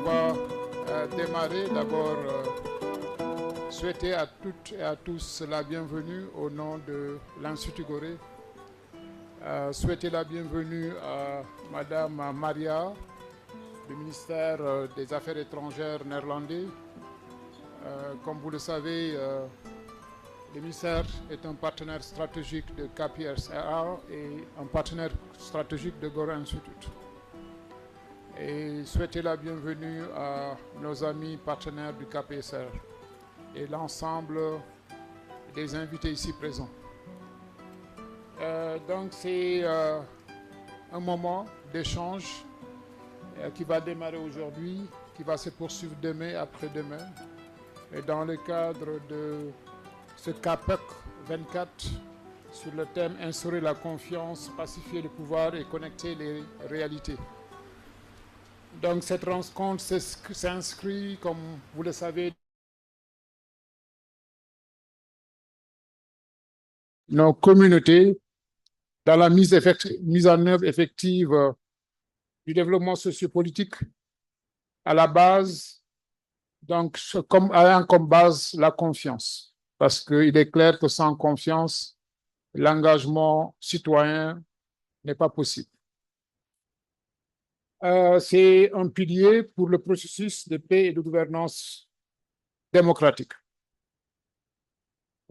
va démarrer. D'abord, souhaiter à toutes et à tous la bienvenue au nom de l'Institut Gorée. Souhaiter la bienvenue à Madame Maria, du ministère des Affaires étrangères néerlandais. Comme vous le savez, le ministère est un partenaire stratégique de KPAC et un partenaire stratégique de Gorée Institute. Et souhaiter la bienvenue à nos amis partenaires du KPAC et l'ensemble des invités ici présents. Donc c'est un moment d'échange qui va démarrer aujourd'hui, qui va se poursuivre demain, après-demain, et dans le cadre de ce KPAC 24 sur le thème « Instaurer la confiance, pacifier le pouvoir et connecter les réalités ». Donc cette rencontre s'inscrit, comme vous le savez, nos communautés dans la mise en œuvre effective du développement sociopolitique à la base, donc ayant comme base la confiance. Parce qu'il est clair que sans confiance, l'engagement citoyen n'est pas possible. C'est un pilier pour le processus de paix et de gouvernance démocratique.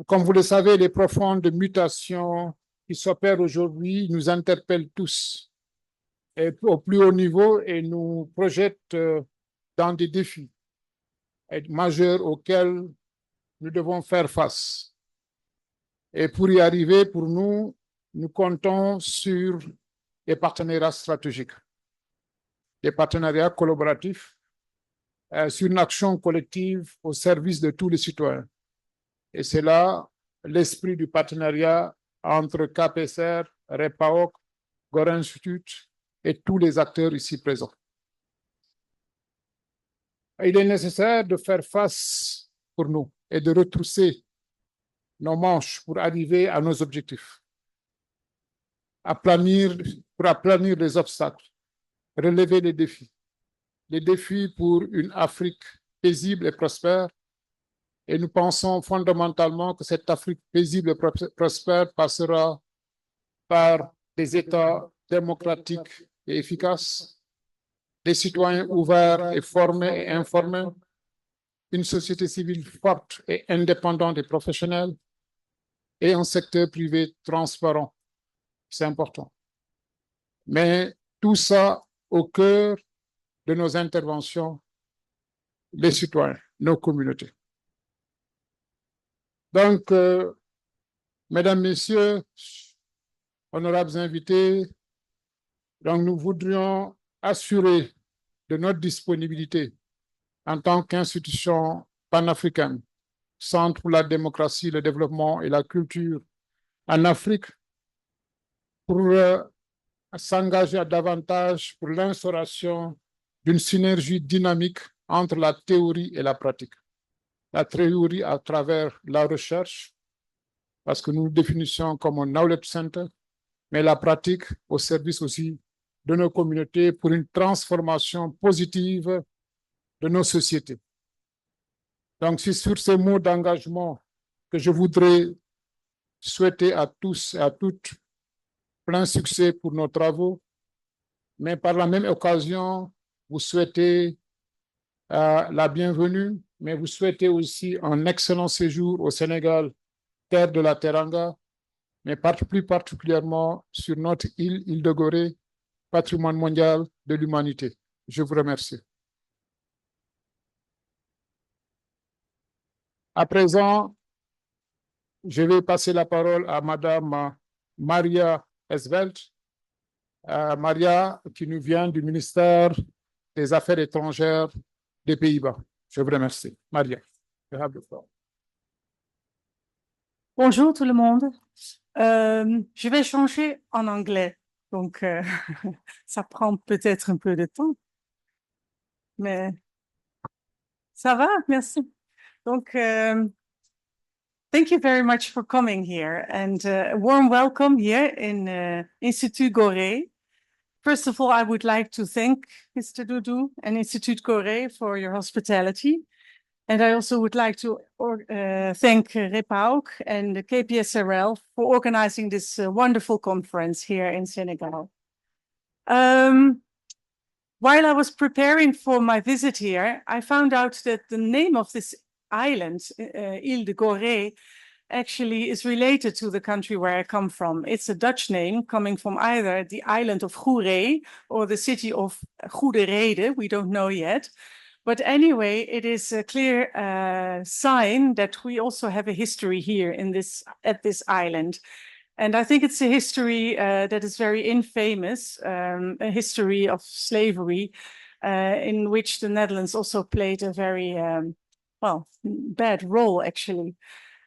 Comme vous le savez, les profondes mutations qui s'opèrent aujourd'hui nous interpellent tous et au plus haut niveau et nous projettent dans des défis majeurs auxquels nous devons faire face. Et pour y arriver, pour nous, nous comptons sur des partenariats stratégiques, des partenariats collaboratifs, sur une action collective au service de tous les citoyens. Et c'est là l'esprit du partenariat entre KPAC, REPAOC, Gorée Institute et tous les acteurs ici présents. Il est nécessaire de faire face pour nous et de retrousser nos manches pour arriver à nos objectifs, pour aplanir les obstacles, relever les défis pour une Afrique paisible et prospère. Et nous pensons fondamentalement que cette Afrique paisible et prospère passera par des États démocratiques et efficaces, des citoyens ouverts et formés et informés, une société civile forte et indépendante et professionnelle, et un secteur privé transparent. C'est important. Mais tout ça au cœur de nos interventions, les citoyens, nos communautés. Donc, mesdames, messieurs, honorables invités, donc nous voudrions assurer de notre disponibilité en tant qu'institution panafricaine, Centre pour la démocratie, le développement et la culture en Afrique, pour s'engager davantage pour l'instauration d'une synergie dynamique entre la théorie et la pratique. La théorie à travers la recherche, parce que nous nous définissons comme un knowledge center, mais la pratique au service aussi de nos communautés pour une transformation positive de nos sociétés. Donc, c'est sur ces mots d'engagement que je voudrais souhaiter à tous et à toutes plein succès pour nos travaux, mais par la même occasion, vous souhaitez la bienvenue, mais vous souhaitez aussi un excellent séjour au Sénégal, terre de la Teranga, mais plus particulièrement sur notre île de Gorée, patrimoine mondial de l'humanité. Je vous remercie. À présent, je vais passer la parole à Madame Maria Esvelt. Maria, qui nous vient du ministère des Affaires étrangères des Pays-Bas. Je vous remercie. Maria, you have the floor. Bonjour tout le monde. Je vais changer en anglais, donc ça prend peut-être un peu de temps, mais ça va, merci. Donc, thank you very much for coming here and a warm welcome here in Institut Gorée. First of all, I would like to thank Mr. Doudou and Institute Corée for your hospitality. And I also would like to thank REPAOC and the KPSRL for organizing this wonderful conference here in Senegal. While I was preparing for my visit here, I found out that the name of this island, Île de Gorée, actually is related to the country where I come from. It's a Dutch name coming from either the island of Goeree or the city of Goede Rede, we don't know yet. But anyway, it is a clear sign that we also have a history here at this island. And I think it's a history that is very infamous, a history of slavery, in which the Netherlands also played a very, bad role, actually.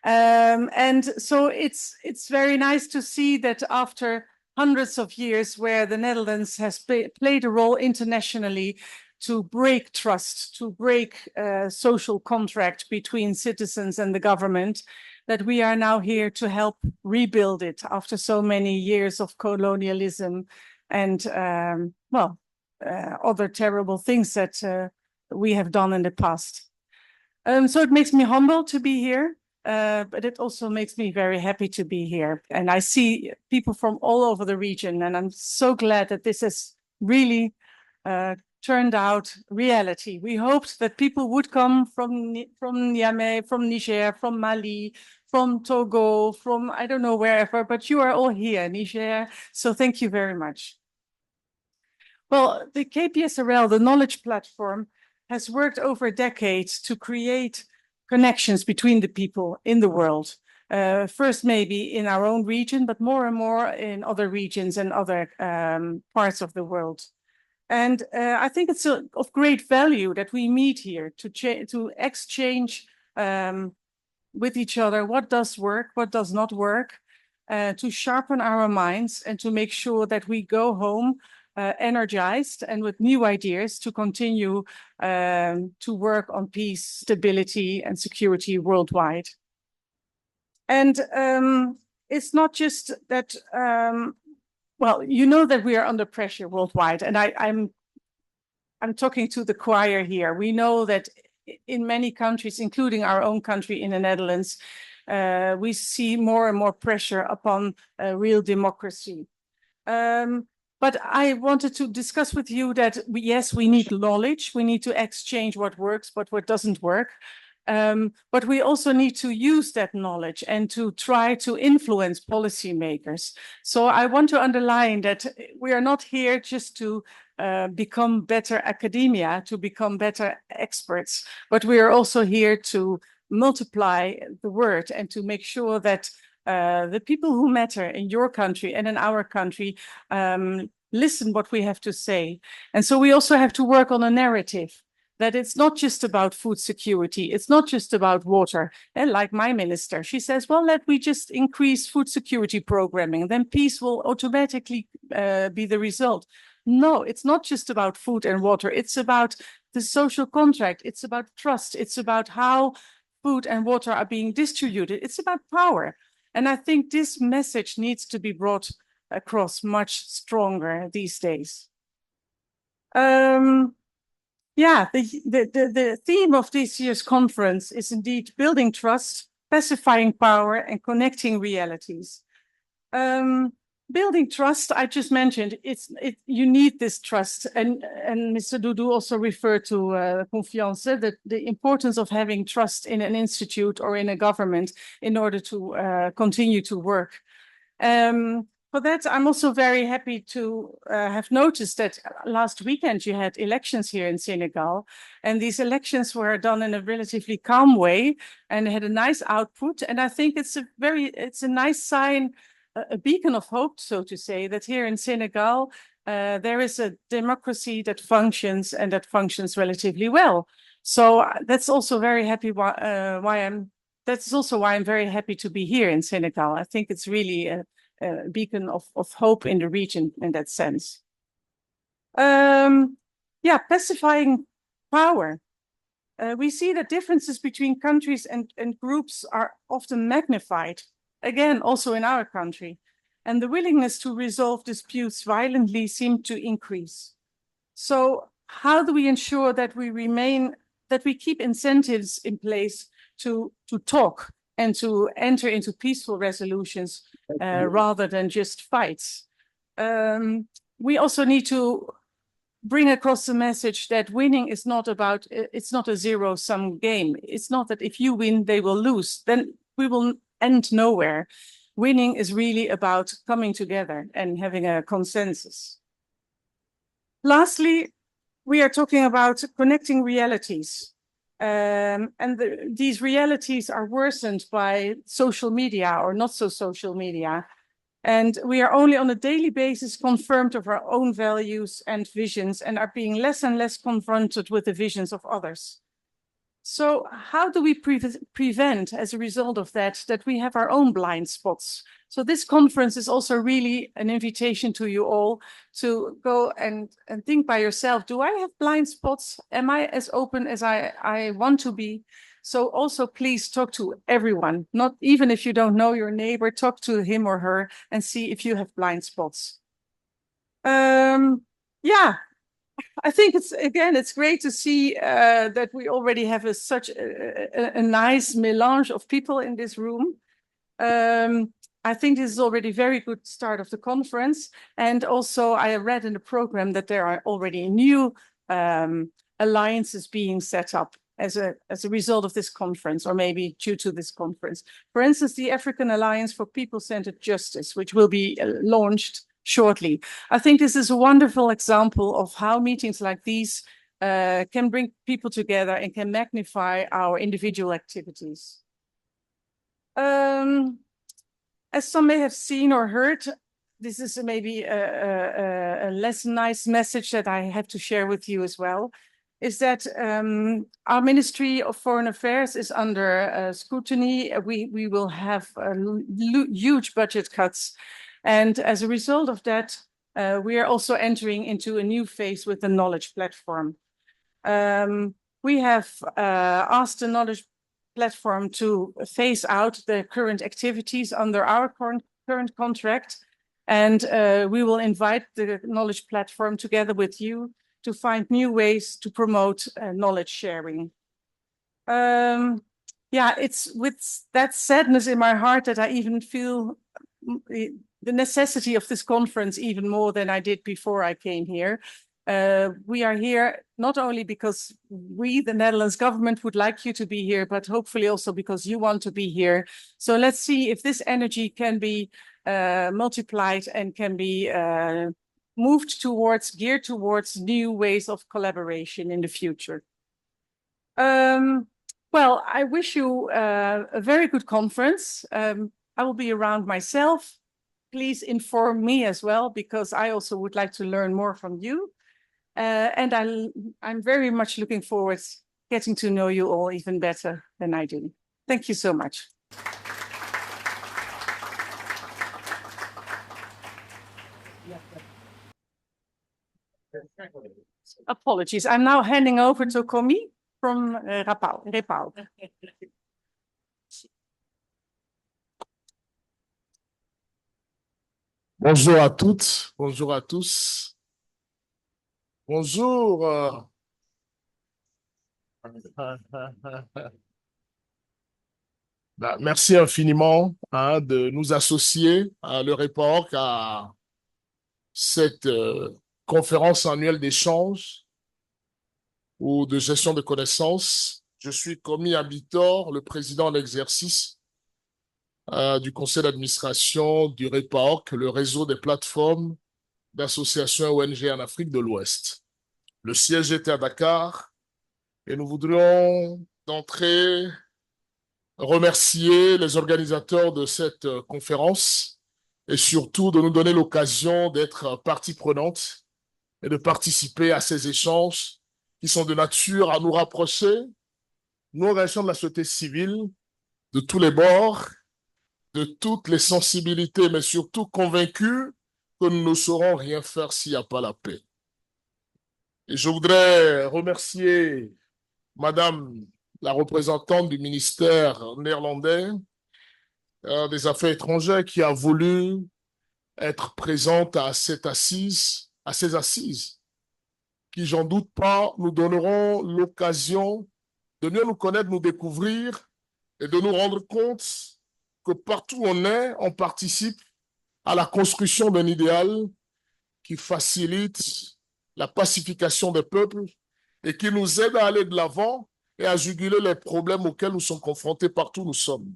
And so it's very nice to see that after hundreds of years where the Netherlands has played a role internationally to break trust, to break social contract between citizens and the government, that we are now here to help rebuild it after so many years of colonialism and, other terrible things that we have done in the past. So it makes me humble to be here, but it also makes me very happy to be here. And I see people from all over the region, and I'm so glad that this has really turned out reality. We hoped that people would come from Niamey, from Niger, from Mali, from Togo, from I don't know wherever, but you are all here, Niger. So thank you very much. Well, the KPSRL, the knowledge platform, has worked over decades to create connections between the people in the world. First, maybe in our own region, but more and more in other regions and other parts of the world. And I think it's of great value that we meet here to exchange with each other what does work, what does not work, to sharpen our minds and to make sure that we go home energized and with new ideas to continue to work on peace, stability, and security worldwide. And it's not just that, you know that we are under pressure worldwide, and I'm talking to the choir here. We know that in many countries, including our own country in the Netherlands, we see more and more pressure upon real democracy. But I wanted to discuss with you that, yes, we need knowledge. We need to exchange what works, but what doesn't work. But we also need to use that knowledge and to try to influence policymakers. So I want to underline that we are not here just to become better academia, to become better experts, but we are also here to multiply the word and to make sure that the people who matter in your country and in our country listen what we have to say. And so we also have to work on a narrative that it's not just about food security, it's not just about water. And like my minister, she says, well, let we just increase food security programming, then peace will automatically be the result. No, it's not just about food and water, it's about the social contract, it's about trust, it's about how food and water are being distributed, it's about power. And I think this message needs to be brought across much stronger these days. The theme of this year's conference is indeed building trust, pacifying power, and connecting realities. Building trust, I just mentioned, you need this trust. And Mr. Doudou also referred to confiance, that the importance of having trust in an institute or in a government in order to continue to work. For that, I'm also very happy to have noticed that last weekend you had elections here in Senegal, and these elections were done in a relatively calm way and had a nice output. And I think it's a nice sign, a beacon of hope, so to say, that here in Senegal, there is a democracy that functions and that functions relatively well. So that's also very happy that's also why I'm very happy to be here in Senegal. I think it's really a beacon of hope in the region in that sense. Pacifying power. We see that differences between countries and groups are often magnified, again, also in our country. and the willingness to resolve disputes violently seemed to increase. So how do we ensure that we keep incentives in place to talk and to enter into peaceful resolutions rather than just fights? We also need to bring across the message that winning is not about, it's not a zero-sum game. It's not that if you win, they will lose. Then we will end nowhere. Winning is really about coming together and having a consensus. Lastly, we are talking about connecting realities. These realities are worsened by social media or not so social media. And we are only on a daily basis confirmed of our own values and visions and are being less and less confronted with the visions of others. So how do we prevent, as a result of that we have our own blind spots? So this conference is also really an invitation to you all to go and think by yourself, do I have blind spots? Am I as open as I want to be? So also please talk to everyone, not even if you don't know your neighbor, talk to him or her and see if you have blind spots. Yeah. I think it's great to see that we already have such a nice melange of people in this room. I think this is already a very good start of the conference. And also I read in the program that there are already new alliances being set up as a result of this conference, or maybe due to this conference. For instance, the African Alliance for People-Centered Justice, which will be launched shortly. I think this is a wonderful example of how meetings like these can bring people together and can magnify our individual activities. As some may have seen or heard, this is maybe a less nice message that I have to share with you as well, is that our Ministry of Foreign Affairs is under scrutiny. We will have huge budget cuts. And as a result of that, we are also entering into a new phase with the knowledge platform. We have asked the knowledge platform to phase out the current activities under our current contract. And we will invite the knowledge platform together with you to find new ways to promote knowledge sharing. Yeah, it's with that sadness in my heart that I even feel the necessity of this conference even more than I did before I came here. We are here not only because we, the Netherlands government, would like you to be here, but hopefully also because you want to be here. So let's see if this energy can be multiplied and can be geared towards new ways of collaboration in the future. Well, I wish you a very good conference. I will be around myself. Please inform me as well, because I also would like to learn more from you. And I'm very much looking forward to getting to know you all even better than I do. Thank you so much. Apologies. I'm now handing over to Komi from Repal. Bonjour à toutes, bonjour à tous. Bonjour. Merci infiniment de nous associer à le report à cette conférence annuelle d'échange ou de gestion de connaissances. Je suis Komi Abitor, le président en exercice du conseil d'administration du REPAOC, le réseau des plateformes d'associations ONG en Afrique de l'Ouest. Le siège était à Dakar et nous voudrions d'entrée remercier les organisateurs de cette conférence et surtout de nous donner l'occasion d'être partie prenante et de participer à ces échanges qui sont de nature à nous rapprocher, nous, organisations de la société civile, de tous les bords, de toutes les sensibilités, mais surtout convaincus que nous ne saurons rien faire s'il n'y a pas la paix. Et je voudrais remercier Madame la représentante du ministère néerlandais des Affaires étrangères qui a voulu être présente à cette assise, à ces assises, qui, j'en doute pas, nous donneront l'occasion de mieux nous connaître, nous découvrir et de nous rendre compte que partout où on est, on participe à la construction d'un idéal qui facilite la pacification des peuples et qui nous aide à aller de l'avant et à juguler les problèmes auxquels nous sommes confrontés partout où nous sommes.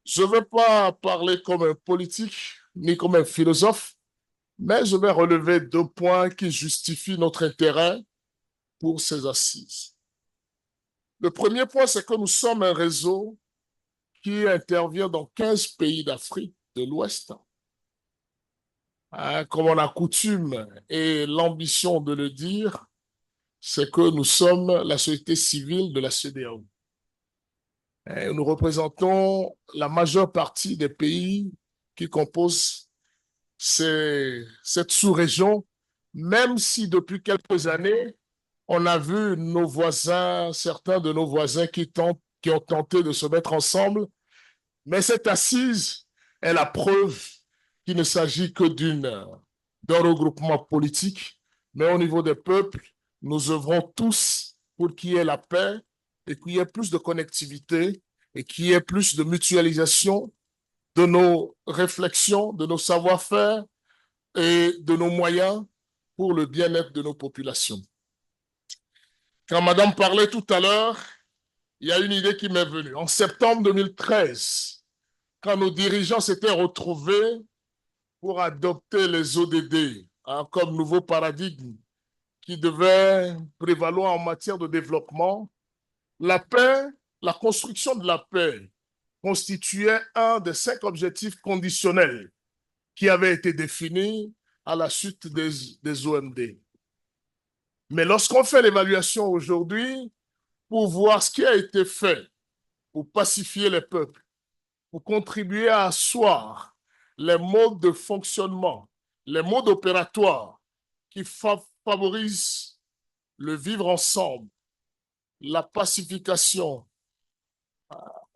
Je ne vais pas parler comme un politique ni comme un philosophe, mais je vais relever 2 points qui justifient notre intérêt pour ces assises. Le premier point, c'est que nous sommes un réseau qui intervient dans 15 pays d'Afrique de l'Ouest. Comme on a coutume et l'ambition de le dire, c'est que nous sommes la société civile de la CEDEAO. Et nous représentons la majeure partie des pays qui composent cette sous-région, même si depuis quelques années, on a vu nos voisins, certains de nos voisins qui ont tenté de se mettre ensemble. Mais cette assise est la preuve qu'il ne s'agit que d'un regroupement politique, mais au niveau des peuples, nous œuvrons tous pour qu'il y ait la paix et qu'il y ait plus de connectivité et qu'il y ait plus de mutualisation de nos réflexions, de nos savoir-faire et de nos moyens pour le bien-être de nos populations. Quand Madame parlait tout à l'heure, il y a une idée qui m'est venue. En septembre 2013, quand nos dirigeants s'étaient retrouvés pour adopter les ODD comme nouveau paradigme qui devait prévaloir en matière de développement, la paix, la construction de la paix constituait un des 5 objectifs conditionnels qui avaient été définis à la suite des OMD. Mais lorsqu'on fait l'évaluation aujourd'hui pour voir ce qui a été fait pour pacifier les peuples, pour contribuer à asseoir les modes de fonctionnement, les modes opératoires qui favorisent le vivre ensemble, la pacification,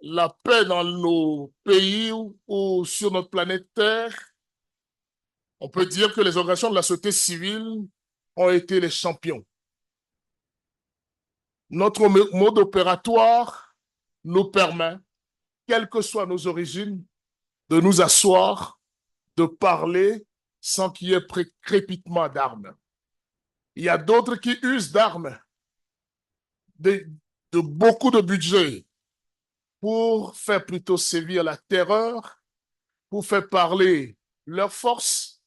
la paix dans nos pays ou sur notre planète Terre, on peut dire que les organisations de la société civile ont été les champions. Notre mode opératoire nous permet, quelles que soient nos origines, de nous asseoir, de parler sans qu'il y ait crépitement d'armes. Il y a d'autres qui usent d'armes, de beaucoup de budget pour faire plutôt sévir la terreur, pour faire parler leur force,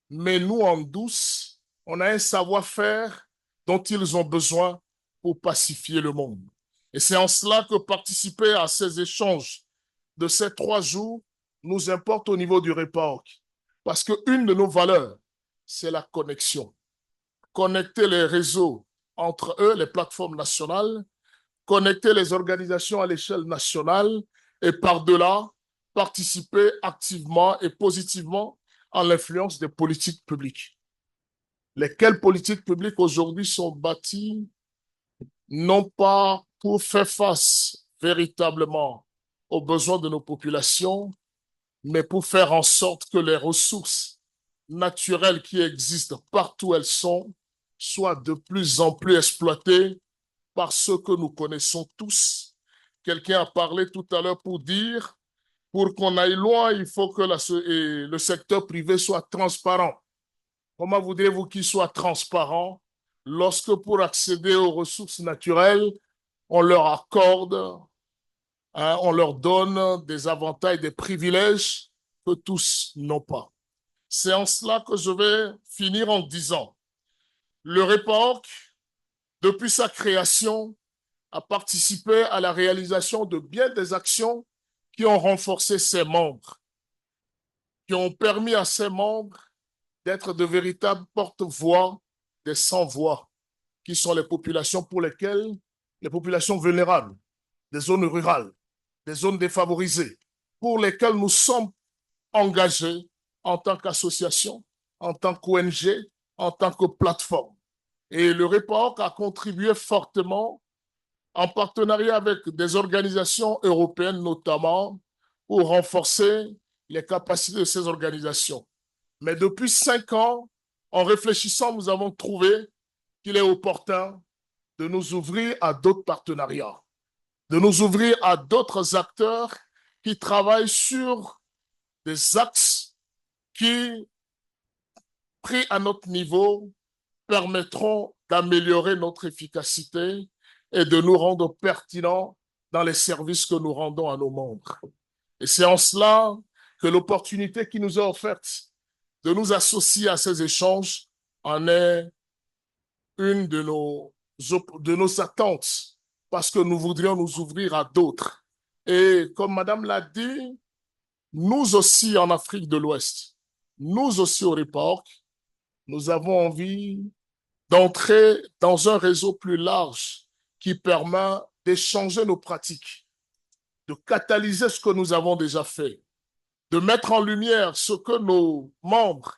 mais nous, en douce, on a un savoir-faire dont ils ont besoin pour pacifier le monde. Et c'est en cela que participer à ces échanges de ces 3 jours nous importe au niveau du REPAOC. Parce qu'une de nos valeurs, c'est la connexion. Connecter les réseaux entre eux, les plateformes nationales, connecter les organisations à l'échelle nationale et par-delà, participer activement et positivement à l'influence des politiques publiques. Lesquelles politiques publiques aujourd'hui sont bâties non pas pour faire face véritablement aux besoins de nos populations, mais pour faire en sorte que les ressources naturelles qui existent partout où elles sont soient de plus en plus exploitées par ceux que nous connaissons tous. Quelqu'un a parlé tout à l'heure pour dire, pour qu'on aille loin, il faut que le secteur privé soit transparent. Comment voudrez-vous qu'il soit transparent lorsque pour accéder aux ressources naturelles, on leur accorde, on leur donne des avantages, des privilèges que tous n'ont pas. C'est en cela que je vais finir en disant, le REPAOC, depuis sa création, a participé à la réalisation de bien des actions qui ont renforcé ses membres, qui ont permis à ses membres d'être de véritables porte-voix des sans-voix, qui sont les populations pour lesquelles, les populations vulnérables, des zones rurales, des zones défavorisées, pour lesquelles nous sommes engagés en tant qu'association, en tant qu'ONG, en tant que plateforme. Et le REPAOC a contribué fortement en partenariat avec des organisations européennes notamment pour renforcer les capacités de ces organisations. Mais depuis 5 ans, en réfléchissant, nous avons trouvé qu'il est opportun de nous ouvrir à d'autres partenariats, de nous ouvrir à d'autres acteurs qui travaillent sur des axes qui, pris à notre niveau, permettront d'améliorer notre efficacité et de nous rendre pertinents dans les services que nous rendons à nos membres. Et c'est en cela que l'opportunité qui nous est offerte de nous associer à ces échanges en est une de nos attentes, parce que nous voudrions nous ouvrir à d'autres. Et comme Madame l'a dit, nous aussi en Afrique de l'Ouest, nous aussi au RIPORC, nous avons envie d'entrer dans un réseau plus large qui permet d'échanger nos pratiques, de catalyser ce que nous avons déjà fait, de mettre en lumière ce que nos membres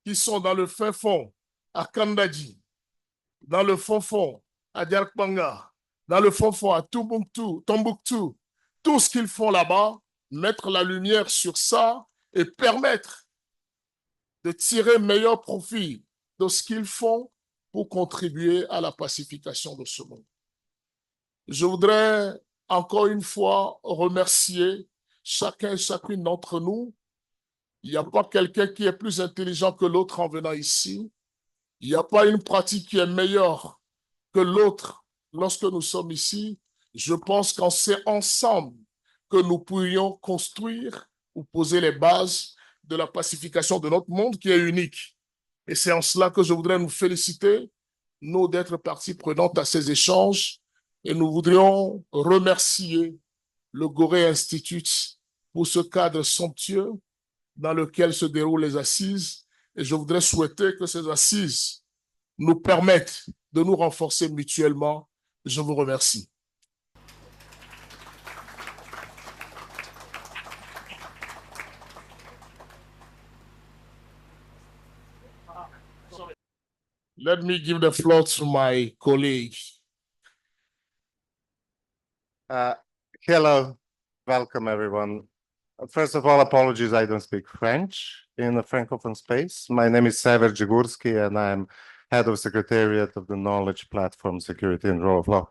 qui sont dans le fin fond à Kandadi, dans le fond à Diarkbanga, dans le fond à Tombouctou, tout ce qu'ils font là-bas, mettre la lumière sur ça et permettre de tirer meilleur profit de ce qu'ils font pour contribuer à la pacification de ce monde. Je voudrais encore une fois remercier chacun et chacune d'entre nous. Il n'y a pas quelqu'un qui est plus intelligent que l'autre en venant ici. Il n'y a pas une pratique qui est meilleure que l'autre lorsque nous sommes ici. Je pense qu'en c'est ensemble que nous pourrions construire ou poser les bases de la pacification de notre monde qui est unique. Et c'est en cela que je voudrais nous féliciter, nous, d'être partie prenante à ces échanges. Et nous voudrions remercier le Gorée Institute pour ce cadre somptueux dans lequel se déroulent les assises. Et je voudrais souhaiter que ces assises nous permettent de nous renforcer mutuellement. Je vous remercie. Let me give the floor to my colleague. Hello, welcome everyone. First of all, apologies, I don't speak French in a Francophone space. My name is Sever Jigurski and I'm Head of Secretariat of the Knowledge Platform Security and Rule of Law.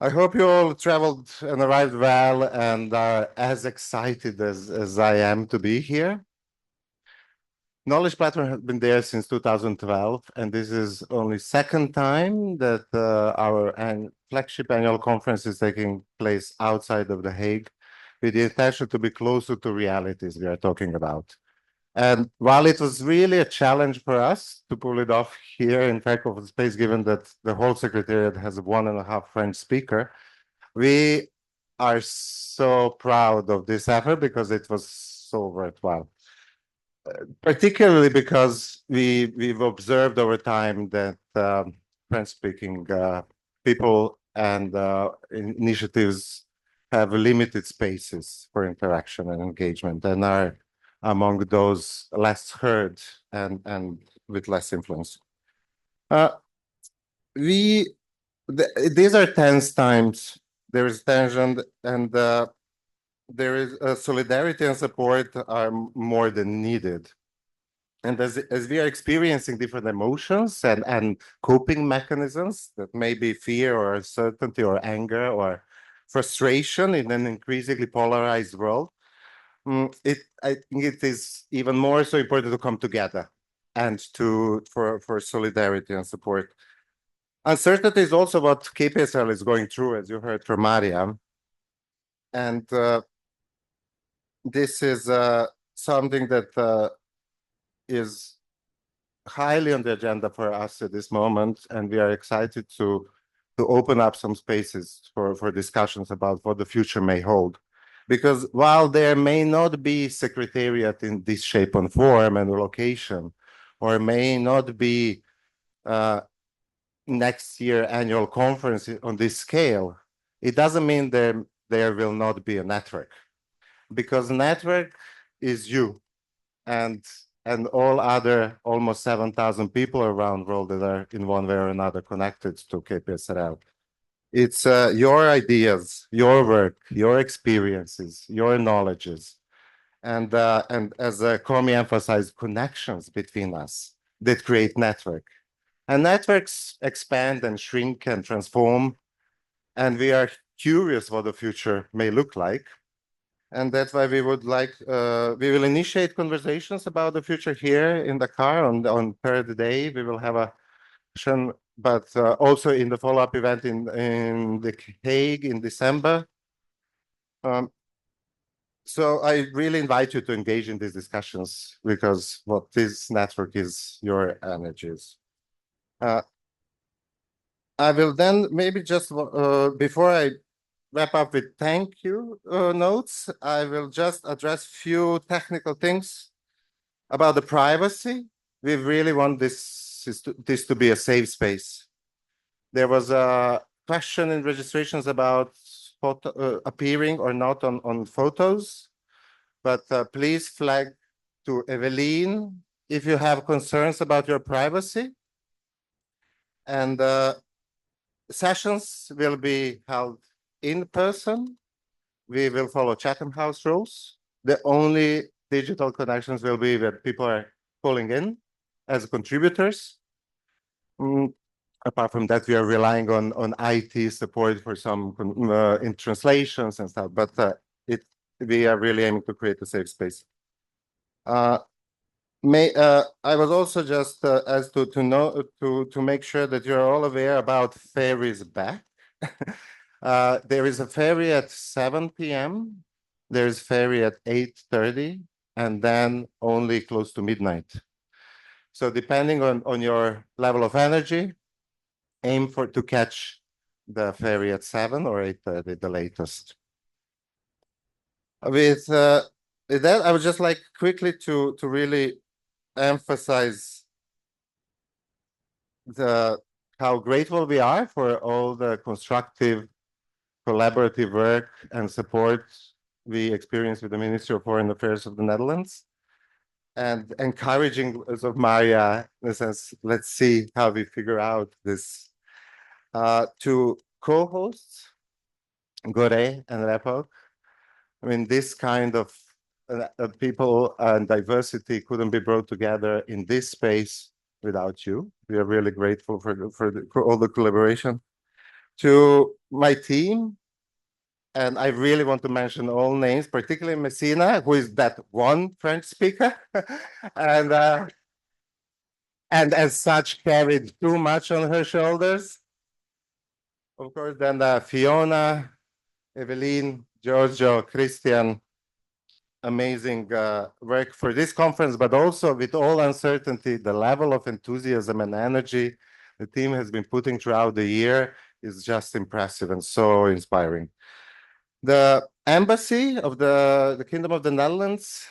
I hope you all traveled and arrived well and are as excited as I am to be here. Knowledge Platform has been there since 2012, and this is only second time that our flagship annual conference is taking place outside of The Hague, with the intention to be closer to realities we are talking about. And while it was really a challenge for us to pull it off here in Francophone space, given that the whole Secretariat has 1.5 French speaker, we are so proud of this effort because it was so worthwhile. Particularly because we've observed over time that French-speaking people and initiatives have limited spaces for interaction and engagement and are among those less heard and with less influence. These are tense times. There is tension and there is solidarity and support are more than needed. And as we are experiencing different emotions and coping mechanisms that may be fear or uncertainty or anger or frustration in an increasingly polarized world, I think it is even more so important to come together and for solidarity and support. Uncertainty is also what KPSL is going through, as you heard from Maria. And this is something that is highly on the agenda for us at this moment, and we are excited to open up some spaces for discussions about what the future may hold. Because while there may not be secretariat in this shape and form and location, or may not be next year annual conference on this scale, it doesn't mean there will not be a network. Because network is you and all other almost 7,000 people around the world that are in one way or another connected to KPSRL. It's your ideas, your work, your experiences, your knowledges, And as Cormy emphasized, connections between us that create network. And networks expand and shrink and transform. And we are curious what the future may look like. And that's why we would like, we will initiate conversations about the future here in Dakar on third day. We will have a session, but also in the follow-up event in The Hague in December. So I really invite you to engage in these discussions because what this network is your energies. I will then maybe just before I wrap up with thank you notes, I will just address few technical things about the privacy. We really want this to be a safe space. There was a question in registrations about appearing or not on photos, but please flag to Evelyn if you have concerns about your privacy. And sessions will be held in person. We will follow Chatham House rules. The only digital connections will be that people are calling in as contributors. Apart from that, we are relying on IT support for some in translations and stuff, but we are really aiming to create a safe space. I was also just as to make sure that you're all aware about ferries back. There is a ferry at 7 p.m. There's ferry at 8:30, and then only close to midnight. So depending on your level of energy, aim to catch the ferry at 7 or 8:30, the latest. With that, I would just like quickly to really emphasize how grateful we are for all the constructive, collaborative work and support we experience with the Ministry of Foreign Affairs of the Netherlands, and encouraging us of Maria, in a sense, let's see how we figure out this. To co-hosts, Gore and Repo, I mean, this kind of people and diversity couldn't be brought together in this space without you. We are really grateful for all the collaboration. To my team, and I really want to mention all names, particularly Messina, who is that one French speaker, and as such carried too much on her shoulders. Of course, then Fiona, Evelyn, Giorgio, Christian, amazing work for this conference, but also with all uncertainty, the level of enthusiasm and energy the team has been putting throughout the year is just impressive and so inspiring. The embassy of the Kingdom of the Netherlands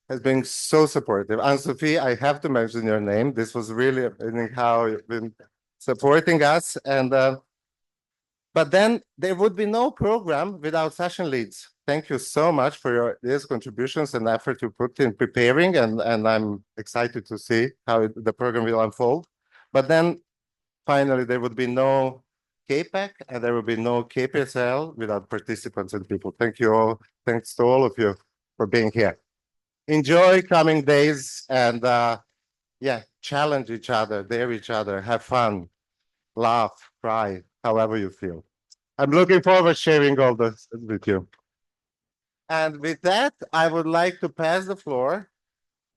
has been so supportive. Anne-Sophie, I have to mention your name. This was really amazing how you've been supporting us. And but then there would be no program without session leads. Thank you so much for these contributions and effort you put in preparing, and I'm excited to see how the program will unfold. But then finally, there would be no KPAC and there would be no KPSL without participants and people. Thank you all. Thanks to all of you for being here. Enjoy coming days and yeah, challenge each other, dare each other, have fun, laugh, cry, however you feel. I'm looking forward to sharing all this with you. And with that, I would like to pass the floor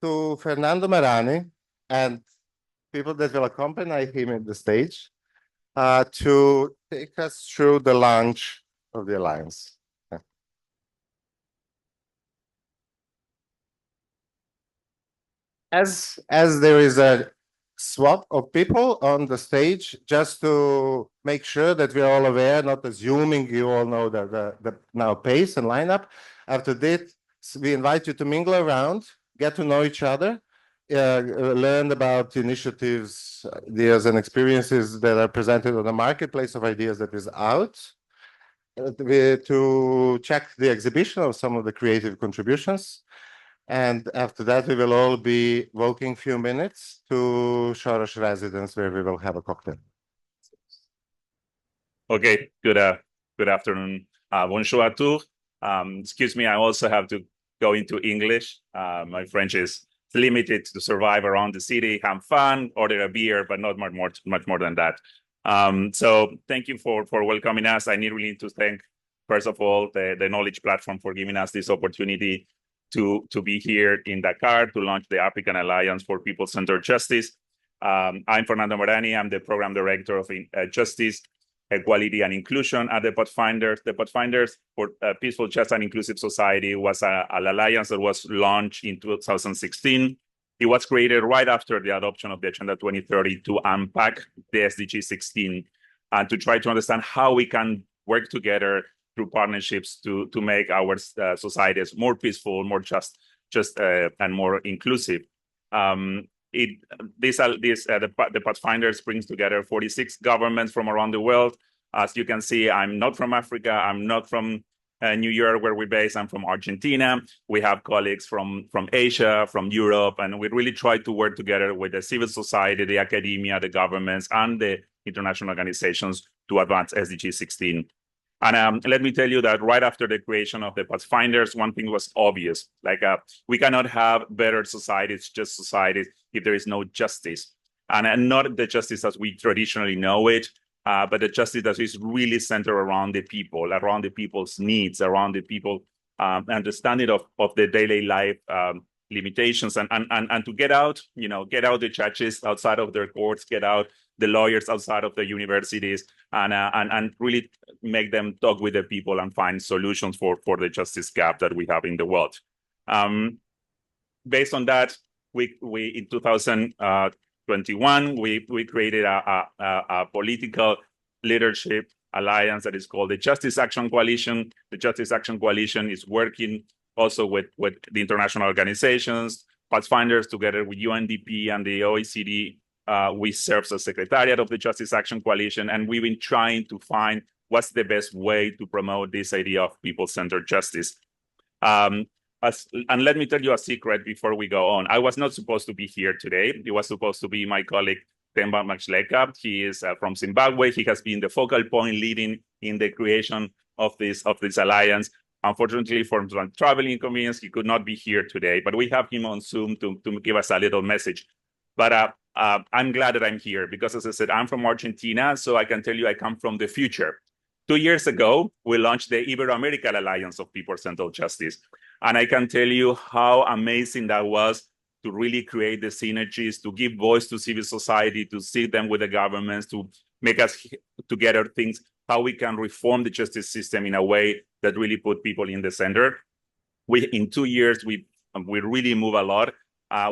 to Fernando Marani and people that will accompany him in the stage to take us through the launch of the Alliance. As there is a swap of people on the stage, just to make sure that we're all aware, not assuming you all know the now pace and lineup. After that, we invite you to mingle around, get to know each other, learn about initiatives, ideas, and experiences that are presented on the marketplace of ideas that is out, to check the exhibition of some of the creative contributions. And after that, we will all be walking a few minutes to Soros residence, where we will have a cocktail. Okay, good afternoon. Bonjour à tous. Excuse me, I also have to go into English. My French is limited to survive around the city, have fun, order a beer, but not much more than that. So thank you for welcoming us. I really need to thank, first of all, the Knowledge Platform for giving us this opportunity to be here in Dakar to launch the African Alliance for People-Centered Justice. I'm Fernando Morani. I'm the Program Director of Justice, Equality, and Inclusion at the Pathfinders. The Pathfinders for Peaceful, Just, and Inclusive Society was an alliance that was launched in 2016. It was created right after the adoption of the Agenda 2030 to unpack the SDG 16 and to try to understand how we can work together through partnerships to make our societies more peaceful, more just and more inclusive. The Pathfinders brings together 46 governments from around the world. As you can see, I'm not from Africa. I'm not from New York, where we're based. I'm from Argentina. We have colleagues from Asia, from Europe, and we really try to work together with the civil society, the academia, the governments, and the international organizations to advance SDG 16. And let me tell you that right after the creation of the Pathfinders, one thing was obvious. Like, we cannot have better societies, just societies, if there is no justice. And not the justice as we traditionally know it, but the justice that is really centered around the people, around the people's needs, around the people understanding of the daily life limitations, and to get out the judges outside of their courts, get out the lawyers outside of the universities, and really make them talk with the people and find solutions for the justice gap that we have in the world. Based on that, we in 2021 we created a political leadership alliance that is called the Justice Action Coalition. The Justice Action Coalition is working also with the international organizations, Pathfinders, together with UNDP and the OECD. We serve as secretariat of the Justice Action Coalition, and we've been trying to find what's the best way to promote this idea of people-centered justice. And let me tell you a secret before we go on. I was not supposed to be here today. It was supposed to be my colleague, Themba Maxleka. He is from Zimbabwe. He has been the focal point leading in the creation of this alliance. Unfortunately, for some traveling inconvenience, he could not be here today, but we have him on Zoom to give us a little message. But I'm glad that I'm here because, as I said, I'm from Argentina, so I can tell you I come from the future. 2 years ago, we launched the Ibero-American Alliance of People-Centered Justice. And I can tell you how amazing that was to really create the synergies, to give voice to civil society, to sit them with the governments, to make us together think how we can reform the justice system in a way that really put people in the center. In 2 years, we really move a lot.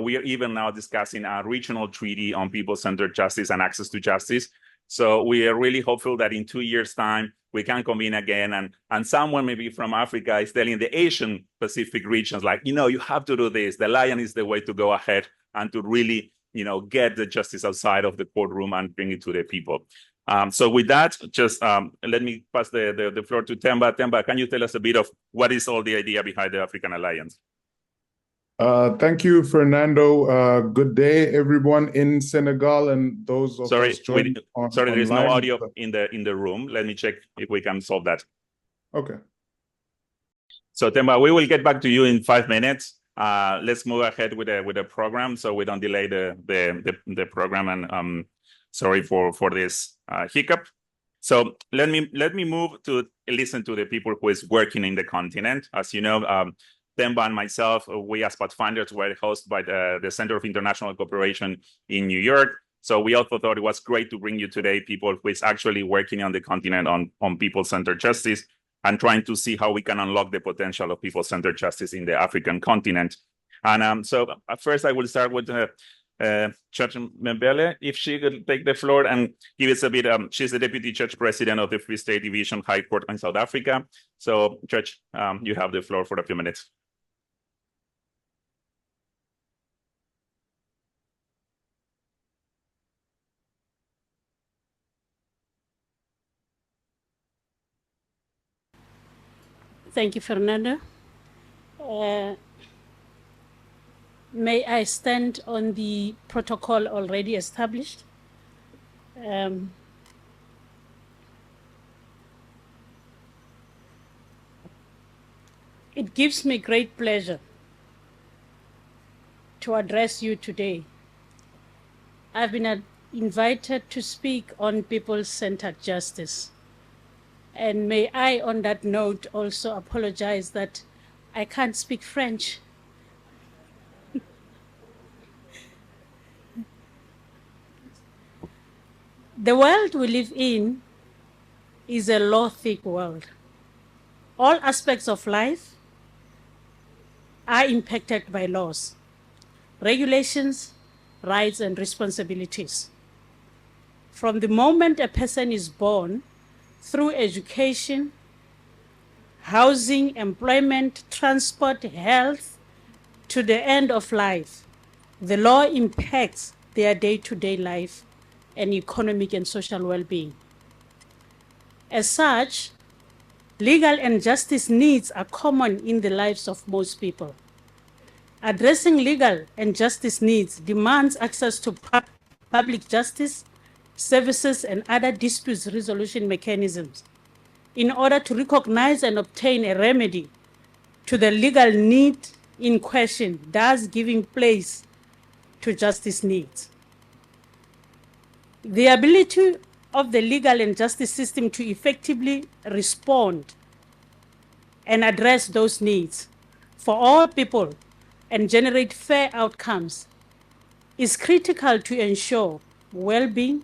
We are even now discussing a regional treaty on people-centered justice and access to justice. So we are really hopeful that in 2 years' time, we can convene again, and someone maybe from Africa is telling the Asian Pacific regions, like, you have to do this. The alliance is the way to go ahead and to really, get the justice outside of the courtroom and bring it to the people. So with that, just let me pass the floor to Themba. Themba, can you tell us a bit of what is all the idea behind the African Alliance? Thank you, Fernando. Good day, everyone in Senegal and those of us joining Sorry, there is no audio in the room. Let me check if we can solve that. Okay. So Themba, we will get back to you in 5 minutes. Let's move ahead with the program so we don't delay the program. And sorry for this hiccup. So let me move to listen to the people who is working in the continent. As you know, Themba and myself, we as Pathfinders were hosted by the Center of International Cooperation in New York. So we also thought it was great to bring you today people who is actually working on the continent on people-centered justice and trying to see how we can unlock the potential of people-centered justice in the African continent. And so first I will start with Judge Mbele, if she could take the floor and give us a bit. She's the Deputy Judge President of the Free State Division High Court in South Africa. So Judge, you have the floor for a few minutes. Thank you, Fernando. May I stand on the protocol already established? It gives me great pleasure to address you today. I've been invited to speak on people-centered justice. And may I, on that note, also apologize that I can't speak French. The world we live in is a law-thick world. All aspects of life are impacted by laws, regulations, rights, and responsibilities. From the moment a person is born, through education, housing, employment, transport, health, to the end of life, the law impacts their day-to-day life and economic and social well-being. As such, legal and justice needs are common in the lives of most people. Addressing legal and justice needs demands access to public justice, services, and other dispute resolution mechanisms in order to recognize and obtain a remedy to the legal need in question, thus giving place to justice needs. The ability of the legal and justice system to effectively respond and address those needs for all people and generate fair outcomes is critical to ensure well-being,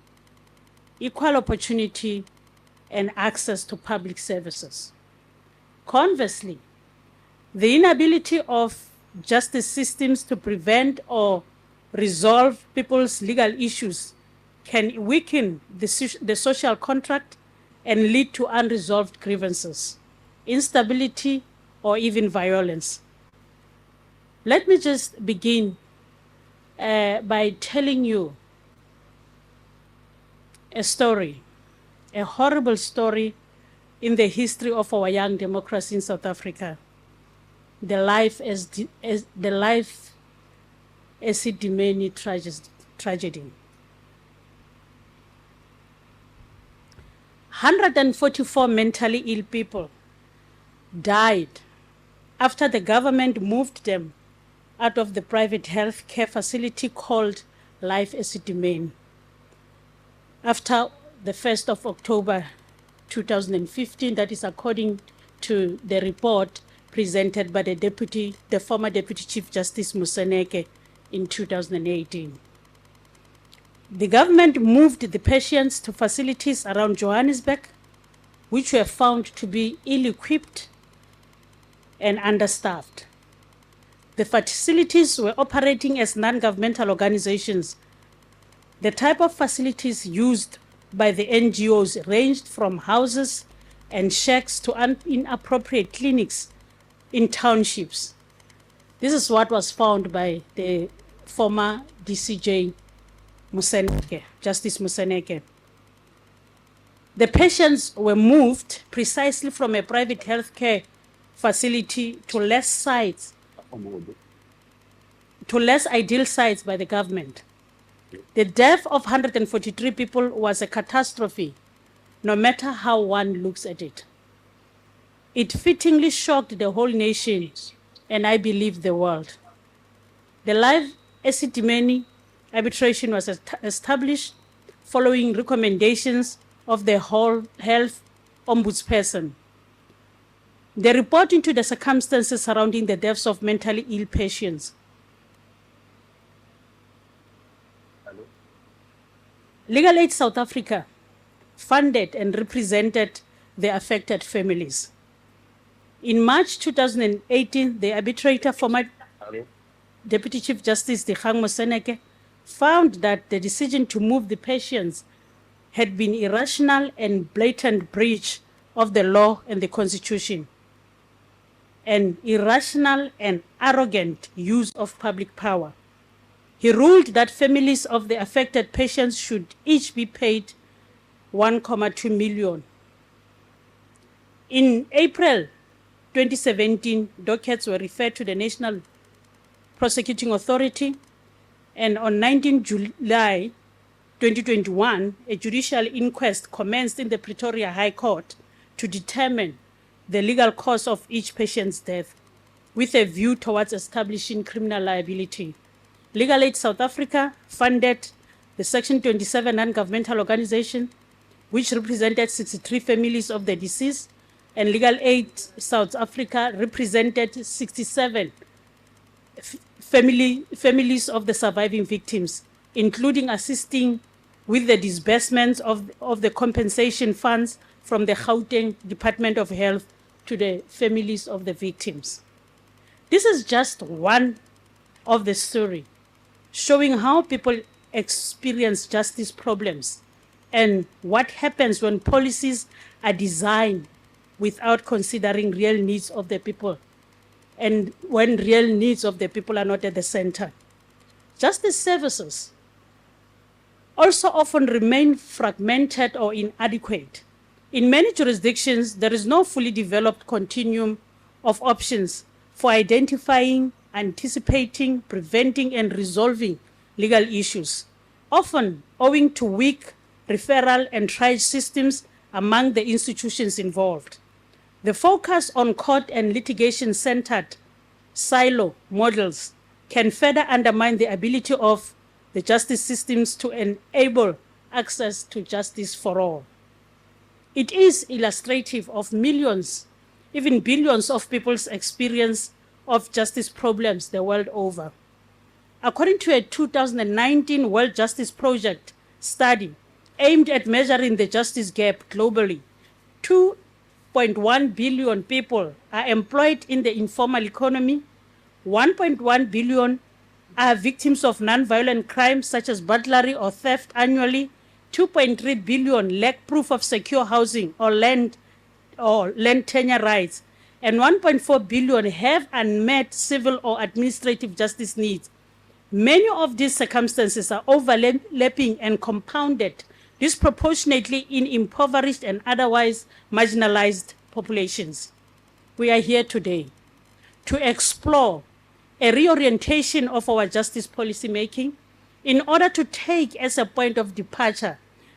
equal opportunity, and access to public services. Conversely, the inability of justice systems to prevent or resolve people's legal issues can weaken the social contract and lead to unresolved grievances, instability, or even violence. Let me just begin by telling you a story, a horrible story in the history of our young democracy in South Africa. The life Esidimeni tragedy. 144 mentally ill people died after the government moved them out of the private health care facility called Life Esidimeni after the 1st of October 2015, that is according to the report presented by the former Deputy Chief Justice Moseneke in 2018. The government moved the patients to facilities around Johannesburg, which were found to be ill-equipped and understaffed. The facilities were operating as non-governmental organizations. The type of facilities used by the NGOs ranged from houses and shacks to inappropriate clinics in townships. This is what was found by the former DCJ Moseneke, Justice Moseneke. The patients were moved precisely from a private healthcare facility to less ideal sites by the government. The death of 143 people was a catastrophe, no matter how one looks at it. It fittingly shocked the whole nation, and I believe the world. The Life Esidimeni arbitration was established following recommendations of the whole health ombudsperson. The report into the circumstances surrounding the deaths of mentally ill patients. Legal Aid South Africa funded and represented the affected families. In March 2018, the arbitrator, former Deputy Chief Justice Dikgang Moseneke, found that the decision to move the patients had been irrational and blatant breach of the law and the Constitution, an irrational and arrogant use of public power. He ruled that families of the affected patients should each be paid 1.2 million. In April 2017, dockets were referred to the National Prosecuting Authority, and on 19 July 2021, a judicial inquest commenced in the Pretoria High Court to determine the legal cause of each patient's death. with a view towards establishing criminal liability. Legal Aid South Africa funded the Section 27 non-governmental organization, which represented 63 families of the deceased, and Legal Aid South Africa represented 67 families of the surviving victims, including assisting with the disbursements of the compensation funds from the Gauteng Department of Health to the families of the victims. This is just one of the story showing how people experience justice problems and what happens when policies are designed without considering real needs of the people and when real needs of the people are not at the center. Justice services also often remain fragmented or inadequate. In many jurisdictions, there is no fully developed continuum of options for identifying, anticipating, preventing, and resolving legal issues, often owing to weak referral and triage systems among the institutions involved. The focus on court and litigation-centered silo models can further undermine the ability of the justice systems to enable access to justice for all. It is illustrative of millions, even billions of people's experience of justice problems the world over. According to a 2019 World Justice Project study aimed at measuring the justice gap globally, 2.1 billion people are employed in the informal economy, 1.1 billion are victims of nonviolent crimes such as burglary or theft annually, 2.3 billion lack proof of secure housing or land tenure rights, and 1.4 billion have unmet civil or administrative justice needs. Many of these circumstances are overlapping and compounded disproportionately in impoverished and otherwise marginalized populations. We are here today to explore a reorientation of our justice policy making in order to take as a point of departure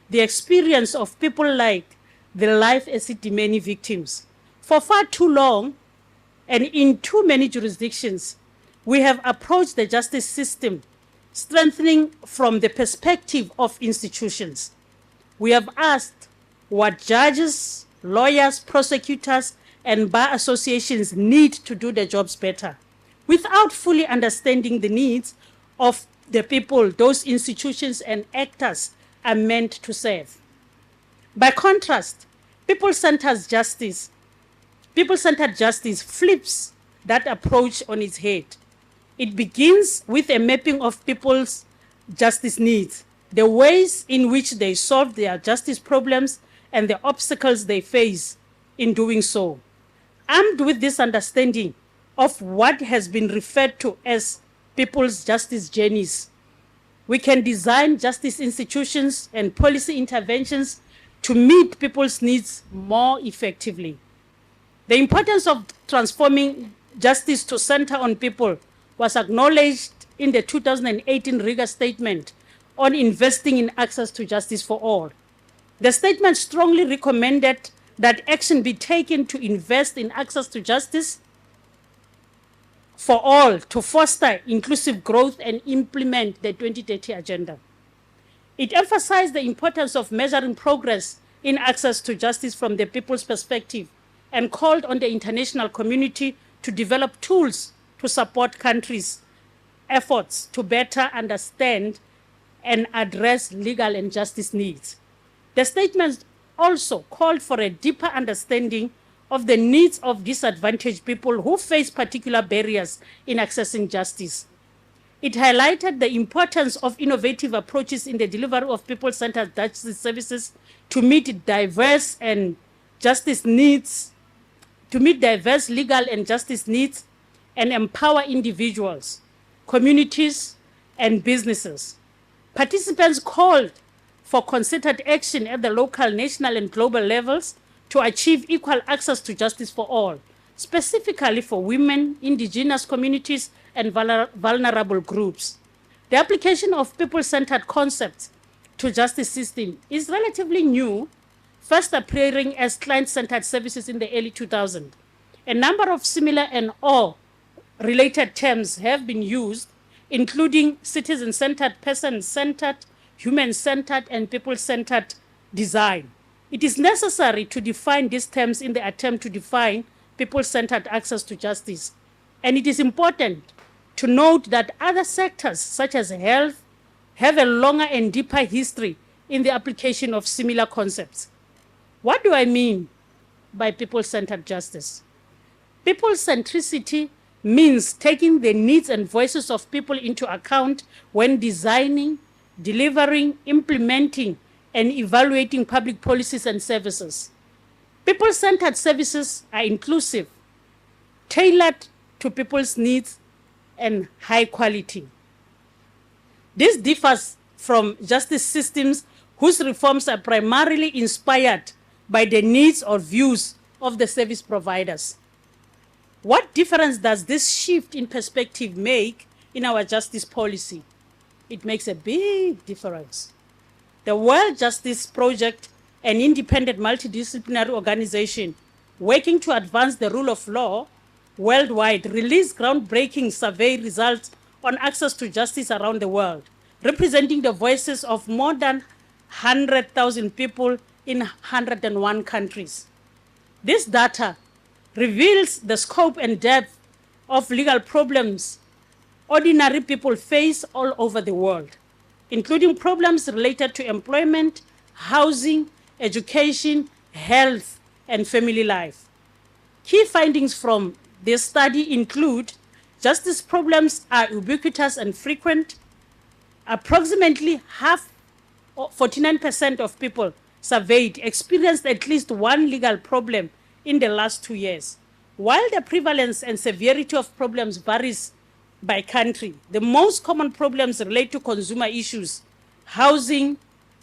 the experience of people like the life acid many victims. For far too long, and in too many jurisdictions, we have approached the justice system strengthening from the perspective of institutions. We have asked what judges, lawyers, prosecutors, and bar associations need to do their jobs better, without fully understanding the needs of the people those institutions and actors are meant to serve. By contrast, people-centered justice flips that approach on its head. It begins with a mapping of people's justice needs, the ways in which they solve their justice problems, and the obstacles they face in doing so. Armed with this understanding of what has been referred to as people's justice journeys, we can design justice institutions and policy interventions to meet people's needs more effectively. The importance of transforming justice to center on people was acknowledged in the 2018 Riga Statement on investing in access to justice for all. The statement strongly recommended that action be taken to invest in access to justice for all to foster inclusive growth and implement the 2030 Agenda. It emphasized the importance of measuring progress in access to justice from the people's perspective and called on the international community to develop tools to support countries' efforts to better understand and address legal and justice needs. The statement also called for a deeper understanding of the needs of disadvantaged people who face particular barriers in accessing justice. It highlighted the importance of innovative approaches in the delivery of people-centered justice services to meet diverse legal and justice needs and empower individuals, communities, and businesses. Participants called for concerted action at the local, national, and global levels to achieve equal access to justice for all, specifically for women, indigenous communities, and vulnerable groups. The application of people-centered concepts to justice system is relatively new, first appearing as client-centered services in the early 2000s. A number of similar and or related terms have been used, including citizen-centered, person-centered, human-centered, and people-centered design. It is necessary to define these terms in the attempt to define people-centered access to justice. And it is important to note that other sectors, such as health, have a longer and deeper history in the application of similar concepts. What do I mean by people-centered justice? People-centricity means taking the needs and voices of people into account when designing, delivering, implementing, and evaluating public policies and services. People-centered services are inclusive, tailored to people's needs, and high quality. This differs from justice systems whose reforms are primarily inspired by the needs or views of the service providers. What difference does this shift in perspective make in our justice policy? It makes a big difference. The World Justice Project, an independent multidisciplinary organization working to advance the rule of law worldwide, released groundbreaking survey results on access to justice around the world, representing the voices of more than 100,000 people in 101 countries. This data reveals the scope and depth of legal problems ordinary people face all over the world, including problems related to employment, housing, education, health, and family life. Key findings from this study include justice problems are ubiquitous and frequent. Approximately 49% of people surveyed experienced at least one legal problem in the last 2 years. While the prevalence and severity of problems varies by country, the most common problems relate to consumer issues, housing,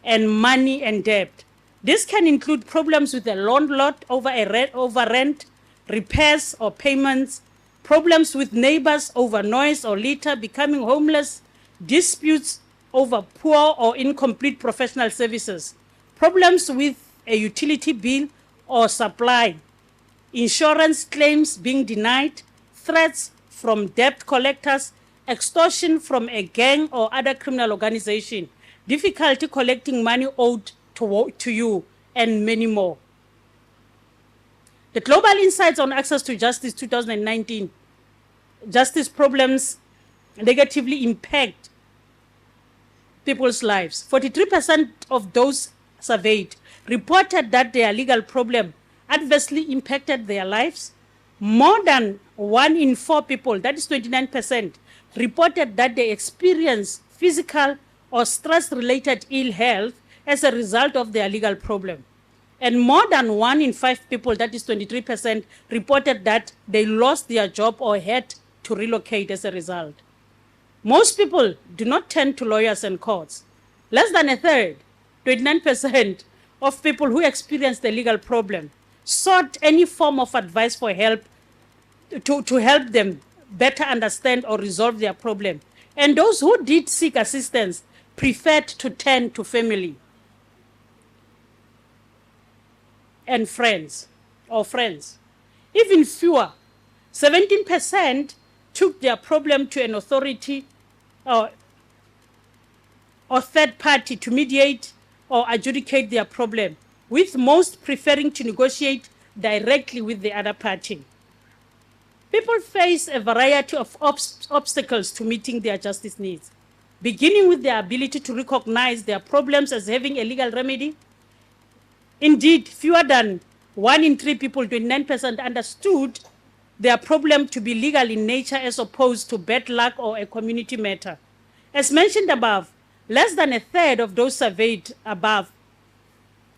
and money and debt. This can include problems with a landlord over rent, repairs or payments, problems with neighbors over noise or litter, becoming homeless, disputes over poor or incomplete professional services, problems with a utility bill or supply, insurance claims being denied, threats from debt collectors, extortion from a gang or other criminal organization, difficulty collecting money owed to you, and many more. The Global Insights on Access to Justice 2019, justice problems negatively impact people's lives. 43% of those surveyed reported that their legal problem adversely impacted their lives. More than 1 in 4 people, that is 29%, reported that they experienced physical or stress-related ill health as a result of their legal problem. And more than 1 in 5 people, that is 23%, reported that they lost their job or had to relocate as a result. Most people do not turn to lawyers and courts. Less than a third, 29% of people who experienced a legal problem sought any form of advice for help to help them better understand or resolve their problem. And those who did seek assistance preferred to turn to family and friends. Even fewer, 17%, took their problem to an authority or third party to mediate or adjudicate their problem, with most preferring to negotiate directly with the other party. People face a variety of obstacles to meeting their justice needs, beginning with their ability to recognize their problems as having a legal remedy. Indeed, fewer than 1 in 3 people, 29%, understood their problem to be legal in nature as opposed to bad luck or a community matter. As mentioned above, less than a third of those surveyed above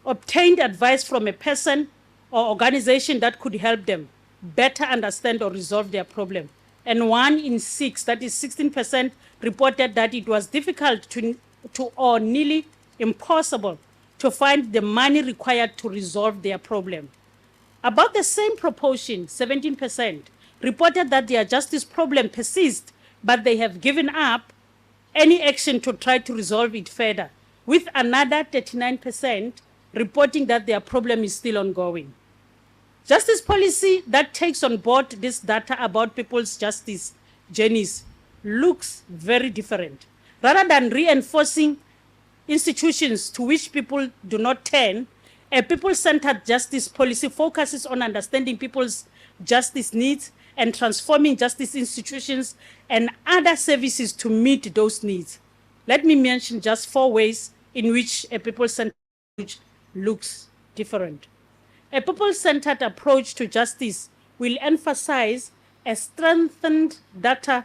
obtained advice from a person or organization that could help them better understand or resolve their problem. And 1 in 6, that is 16%, reported that it was difficult to or nearly impossible to find the money required to resolve their problem. About the same proportion, 17%, reported that their justice problem persists, but they have given up any action to try to resolve it further, with another 39% reporting that their problem is still ongoing. Justice policy that takes on board this data about people's justice journeys looks very different. Rather than reinforcing institutions to which people do not turn, a people-centered justice policy focuses on understanding people's justice needs and transforming justice institutions and other services to meet those needs. Let me mention just 4 ways in which a people-centered approach looks different. A people-centered approach to justice will emphasize a strengthened data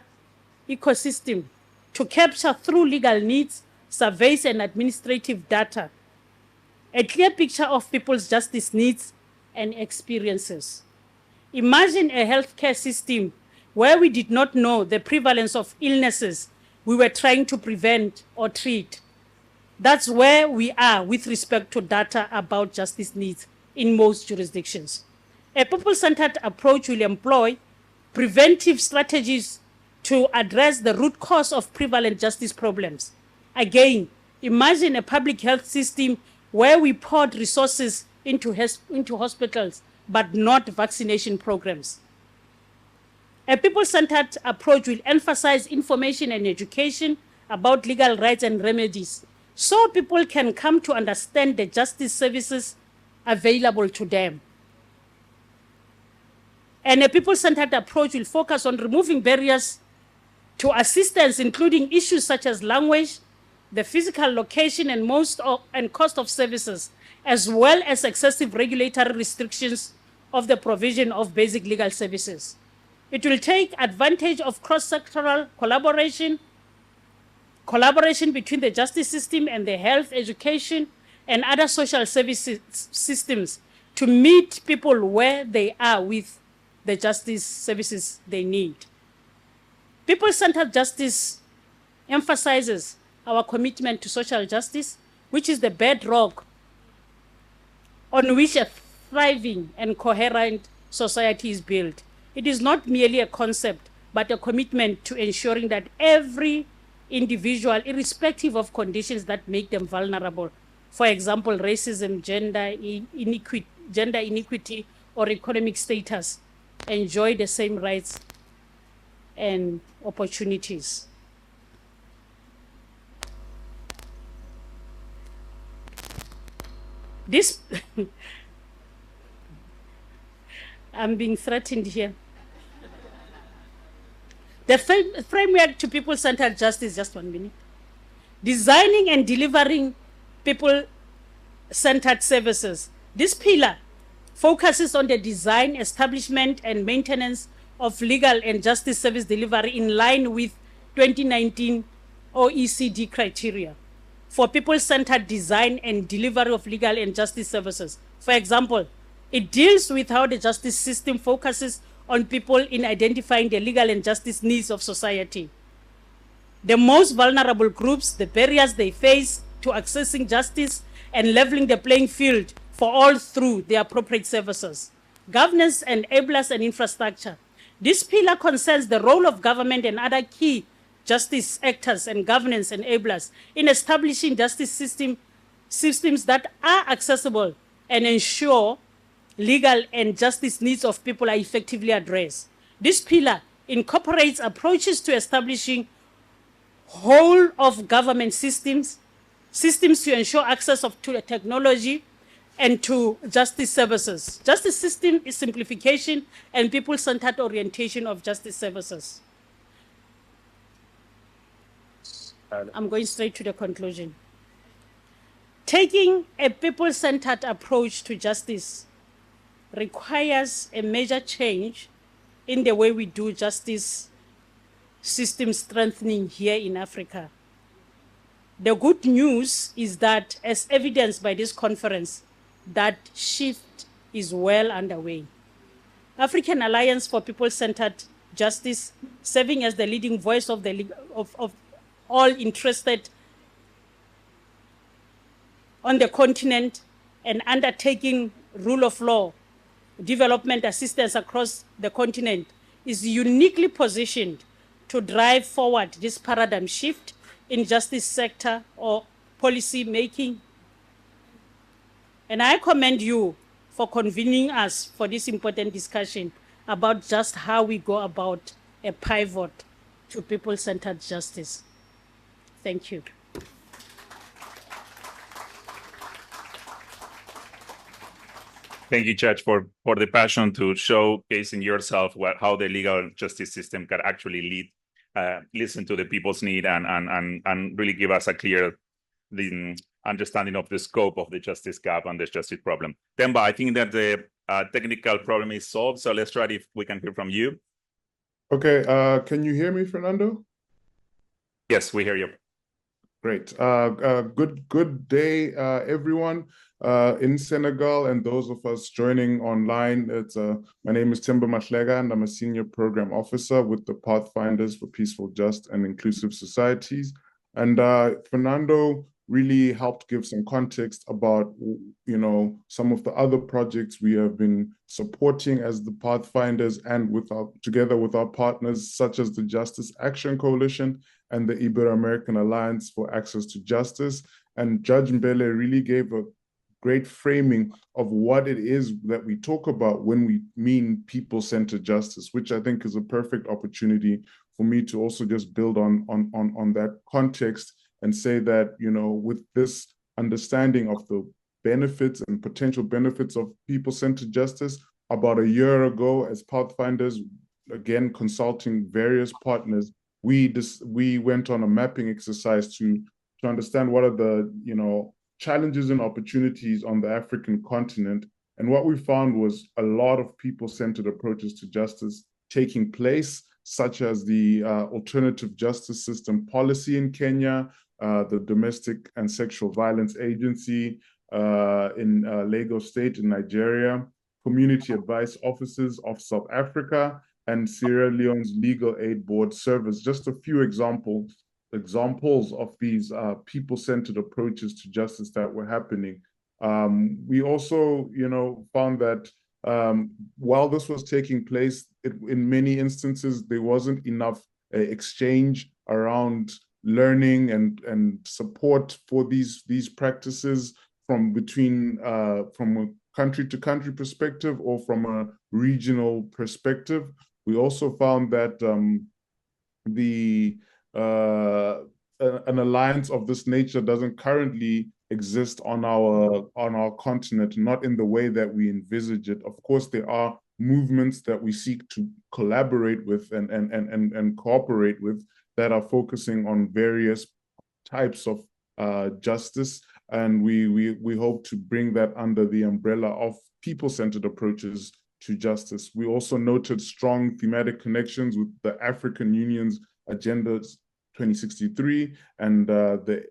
ecosystem to capture through legal needs, surveys, and administrative data a clear picture of people's justice needs and experiences. Imagine a healthcare system where we did not know the prevalence of illnesses we were trying to prevent or treat. That's where we are with respect to data about justice needs in most jurisdictions. A people-centered approach will employ preventive strategies to address the root cause of prevalent justice problems. Again, imagine a public health system where we poured resources into hospitals, but not vaccination programs. A people-centered approach will emphasize information and education about legal rights and remedies, so people can come to understand the justice services available to them. And a people-centered approach will focus on removing barriers to assistance, including issues such as language, the physical location and cost of services, as well as excessive regulatory restrictions of the provision of basic legal services. It will take advantage of cross-sectoral collaboration between the justice system and the health, education, and other social services systems to meet people where they are with the justice services they need. People-centered justice emphasizes our commitment to social justice, which is the bedrock on which a thriving and coherent society is built. It is not merely a concept, but a commitment to ensuring that every individual, irrespective of conditions that make them vulnerable, for example, racism, gender inequity, or economic status, enjoy the same rights and opportunities. This, I'm being threatened here. The framework to people-centered justice, just 1 minute. Designing and delivering people-centered services. This pillar focuses on the design, establishment, and maintenance of legal and justice service delivery in line with 2019 OECD criteria for people-centered design and delivery of legal and justice services. For example, it deals with how the justice system focuses on people in identifying the legal and justice needs of society, the most vulnerable groups, the barriers they face to accessing justice, and leveling the playing field for all through the appropriate services. Governance, enablers, and infrastructure. This pillar concerns the role of government and other key justice actors and governance enablers in establishing justice systems that are accessible and ensure legal and justice needs of people are effectively addressed. This pillar incorporates approaches to establishing whole of government systems to ensure access to technology and to justice services. Justice system is simplification and people-centered orientation of justice services. I'm going straight to the conclusion. Taking a people-centered approach to justice requires a major change in the way we do justice system strengthening here in Africa. The good news is that, as evidenced by this conference, that shift is well underway. African Alliance for People-Centered Justice, serving as the leading voice of all interested on the continent and undertaking rule of law development assistance across the continent, is uniquely positioned to drive forward this paradigm shift in justice sector or policy making. And I commend you for convening us for this important discussion about just how we go about a pivot to people-centered justice. Thank you. Thank you, Judge, for the passion to showcasing yourself how the legal justice system can actually listen to the people's need and really give us a clear understanding of the scope of the justice gap and the justice problem. Themba, I think that the technical problem is solved, so let's try if we can hear from you. Okay, can you hear me, Fernando? Yes, we hear you. Great. Good day, everyone in Senegal and those of us joining online. My name is Themba Mahlega, and I'm a senior program officer with the Pathfinders for Peaceful, Just, and Inclusive Societies. And Fernando really helped give some context about, some of the other projects we have been supporting as the Pathfinders and together with our partners, such as the Justice Action Coalition and the Ibero-American Alliance for Access to Justice. And Judge Mbele really gave a great framing of what it is that we talk about when we mean people-centered justice, which I think is a perfect opportunity for me to also just build on that context and say that, with this understanding of the benefits and potential benefits of people-centered justice, about a year ago, as Pathfinders, again, consulting various partners, we went on a mapping exercise to understand what are the, challenges and opportunities on the African continent. And what we found was a lot of people-centered approaches to justice taking place, such as the alternative justice system policy in Kenya, the Domestic and Sexual Violence Agency in Lagos State in Nigeria, community advice offices of South Africa, and Sierra Leone's Legal Aid Board Service. Just a few examples of these people-centered approaches to justice that were happening. We also, found that while this was taking place, in many instances, there wasn't enough exchange around learning and support for these practices from a country-to-country perspective or from a regional perspective. We also found that an alliance of this nature doesn't currently exist on our continent, not in the way that we envisage it. Of course, there are movements that we seek to collaborate with and cooperate with that are focusing on various types of justice, and we hope to bring that under the umbrella of people-centered approaches to justice. We also noted strong thematic connections with the African Union's Agenda 2063 and the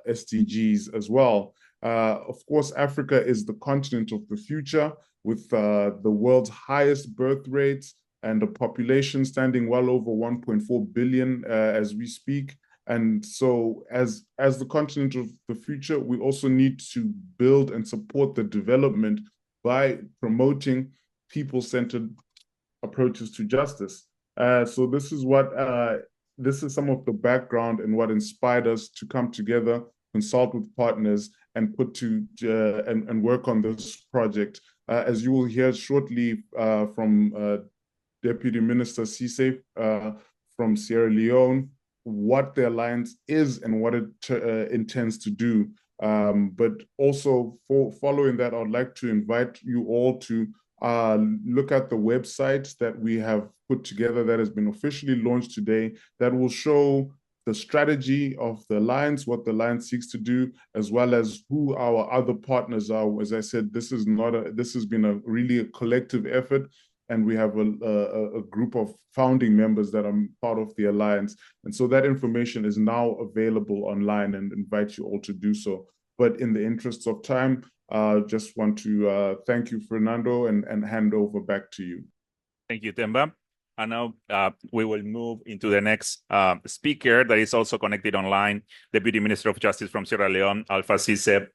SDGs as well. Of course, Africa is the continent of the future, with the world's highest birth rates and a population standing well over 1.4 billion as we speak. And so as the continent of the future, we also need to build and support the development by promoting people-centered approaches to justice. So this is some of the background and what inspired us to come together, consult with partners, and and work on this project. As you will hear shortly from Deputy Minister Cisse from Sierra Leone, what the alliance is and what it intends to do. But also following that, I would like to invite you all to look at the website that we have put together that has been officially launched today, that will show the strategy of the alliance, what the alliance seeks to do, as well as who our other partners are. As I said, this has been really a collective effort, and we have a group of founding members that are part of the alliance. And so that information is now available online, and invite you all to do so. But in the interests of time, just want to thank you, Fernando, and hand over back to you. Thank you, Themba. And now we will move into the next speaker that is also connected online, Deputy Minister of Justice from Sierra Leone, Alpha Cisse.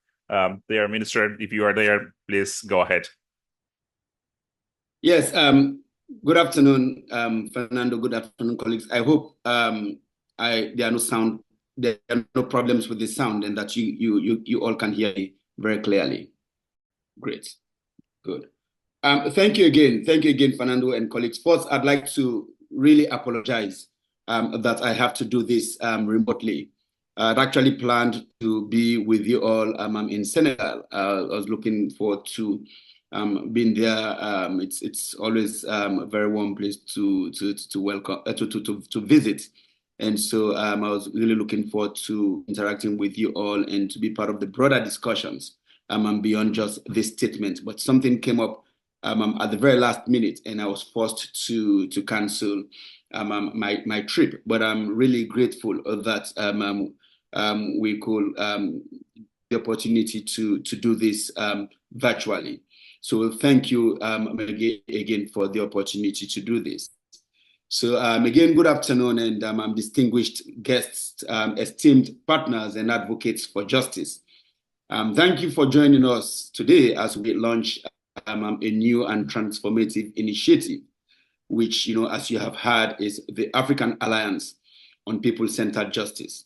Dear Minister, if you are there, please go ahead. Yes, good afternoon, Fernando. Good afternoon, colleagues. I hope there are no problems with the sound, and that you all can hear me very clearly. Great. Good. Thank you again. Thank you again, Fernando and colleagues. First, I'd like to really apologize that I have to do this remotely. I'd actually planned to be with you all in Senegal. I was looking forward to being there. It's always a very warm place to welcome to visit, and so I was really looking forward to interacting with you all and to be part of the broader discussions beyond just this statement. But something came up at the very last minute, and I was forced to cancel my trip. But I'm really grateful that we could the opportunity to do this virtually. So thank you again for the opportunity to do this. So again, good afternoon, and distinguished guests, esteemed partners and advocates for justice. Thank you for joining us today as we launch a new and transformative initiative, which, as you have heard, is the African Alliance on People-Centered Justice.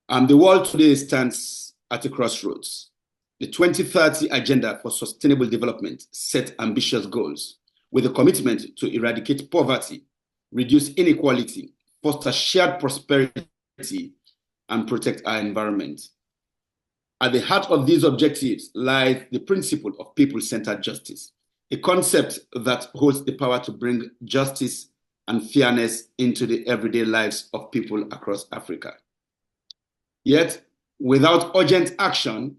The world today stands at a crossroads. The 2030 Agenda for Sustainable Development set ambitious goals with a commitment to eradicate poverty, reduce inequality, foster shared prosperity, and protect our environment. At the heart of these objectives lies the principle of people-centered justice, a concept that holds the power to bring justice and fairness into the everyday lives of people across Africa. Yet, without urgent action,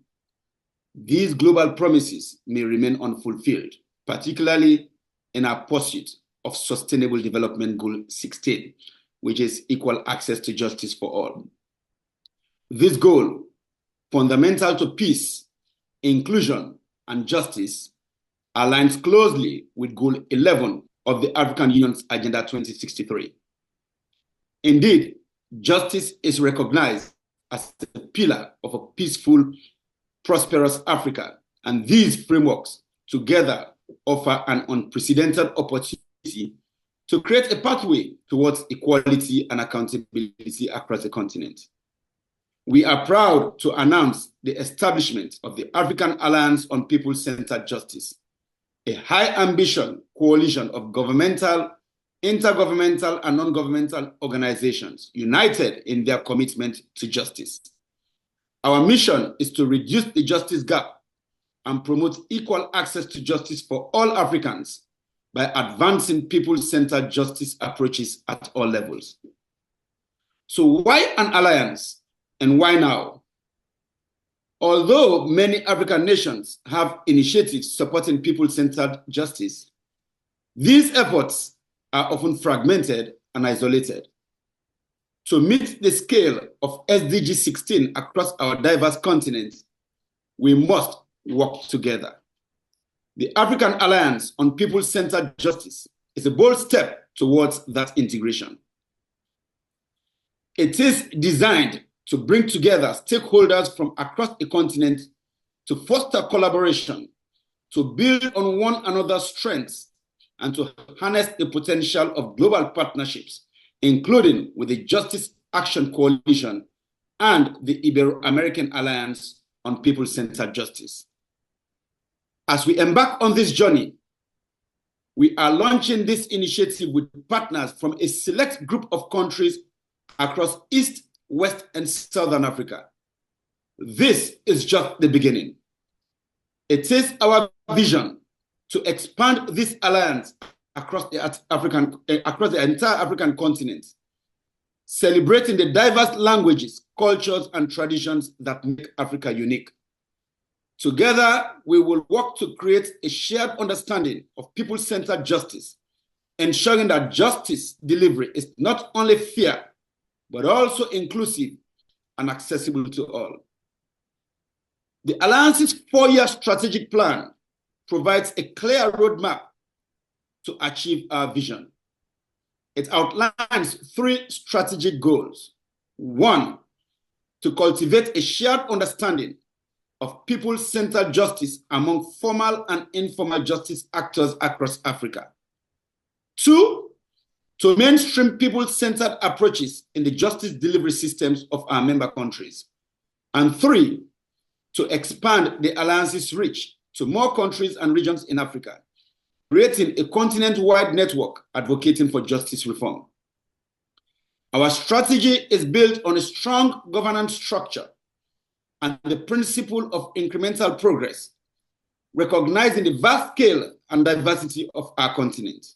these global promises may remain unfulfilled, particularly in our pursuit of Sustainable Development Goal 16, which is equal access to justice for all. This goal, fundamental to peace, inclusion, and justice, aligns closely with Goal 11 of the African Union's Agenda 2063. Indeed, justice is recognized as a pillar of a peaceful, prosperous Africa, and these frameworks together offer an unprecedented opportunity to create a pathway towards equality and accountability across the continent. We are proud to announce the establishment of the African Alliance on People-Centered Justice, a high-ambition coalition of governmental, intergovernmental, and non-governmental organizations united in their commitment to justice. Our mission is to reduce the justice gap and promote equal access to justice for all Africans by advancing people-centered justice approaches at all levels. So why an alliance and why now? Although many African nations have initiatives supporting people-centered justice, these efforts are often fragmented and isolated. To meet the scale of SDG 16 across our diverse continent, we must work together. The African Alliance on People-Centered Justice is a bold step towards that integration. It is designed to bring together stakeholders from across the continent to foster collaboration, to build on one another's strengths, and to harness the potential of global partnerships, including with the Justice Action Coalition and the Ibero-American Alliance on People-Centered Justice. As we embark on this journey, we are launching this initiative with partners from a select group of countries across East, West, and Southern Africa. This is just the beginning. It is our vision to expand this alliance across the entire African continent, celebrating the diverse languages, cultures, and traditions that make Africa unique. Together, we will work to create a shared understanding of people-centered justice, ensuring that justice delivery is not only fair, but also inclusive and accessible to all. The Alliance's 4-year strategic plan provides a clear roadmap to achieve our vision. It outlines 3 strategic goals. 1, to cultivate a shared understanding of people-centered justice among formal and informal justice actors across Africa. 2, to mainstream people-centered approaches in the justice delivery systems of our member countries. And 3, to expand the Alliance's reach to more countries and regions in Africa, creating a continent-wide network advocating for justice reform. Our strategy is built on a strong governance structure and the principle of incremental progress, recognizing the vast scale and diversity of our continent.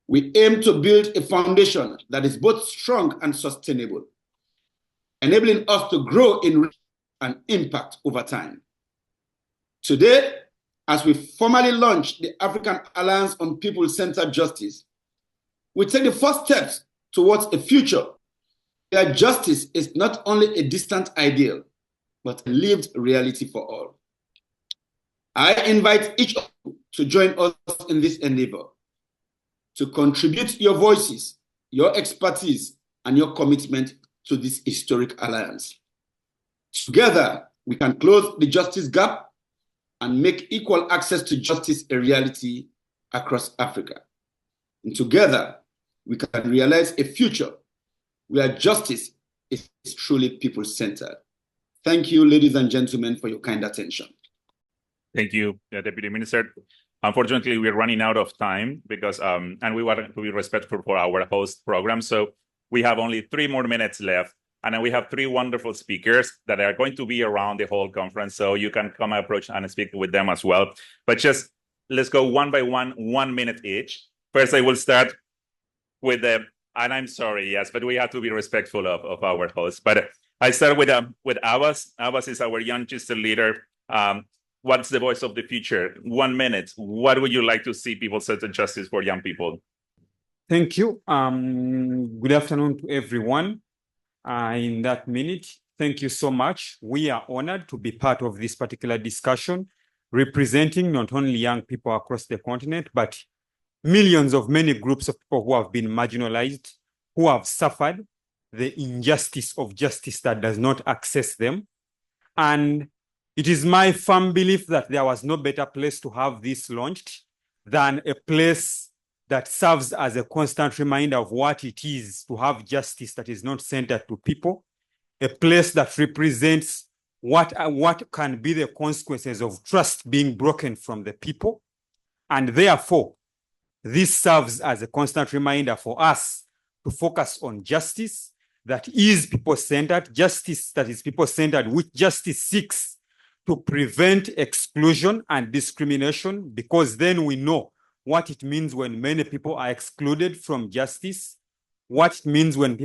We aim to build a foundation that is both strong and sustainable, enabling us to grow in reach and impact over time. Today, as we formally launch the African Alliance on People-Centered Justice, we take the first steps towards a future where justice is not only a distant ideal, but a lived reality for all. I invite each of you to join us in this endeavor, to contribute your voices, your expertise, and your commitment to this historic alliance. Together, we can close the justice gap and make equal access to justice a reality across Africa. And together, we can realize a future where justice is truly people-centered. Thank you, ladies and gentlemen, for your kind attention. Thank you, Deputy Minister. Unfortunately, we're running out of time because, and we want to be respectful for our host program. So we have only 3 more minutes left. And then we have 3 wonderful speakers that are going to be around the whole conference. So you can come approach and speak with them as well. But just let's go one by one, 1 minute each. First, I will start with the, and I'm sorry, yes, but we have to be respectful of our host. But I start with Abbas. Abbas is our youngest leader. What's the voice of the future? 1 minute. What would you like to see people-centered justice for young people? Thank you. Good afternoon to everyone. In that minute, thank you so much. We are honored to be part of this particular discussion, representing not only young people across the continent, but millions of many groups of people who have been marginalized, who have suffered the injustice of justice that does not access them. And it is my firm belief that there was no better place to have this launched than a place that serves as a constant reminder of what it is to have justice that is not centered to people, a place that represents what can be the consequences of trust being broken from the people. And therefore, this serves as a constant reminder for us to focus on justice that is people-centered, justice that is people-centered, which justice seeks to prevent exclusion and discrimination, because then we know what it means when many people are excluded from justice, what it means when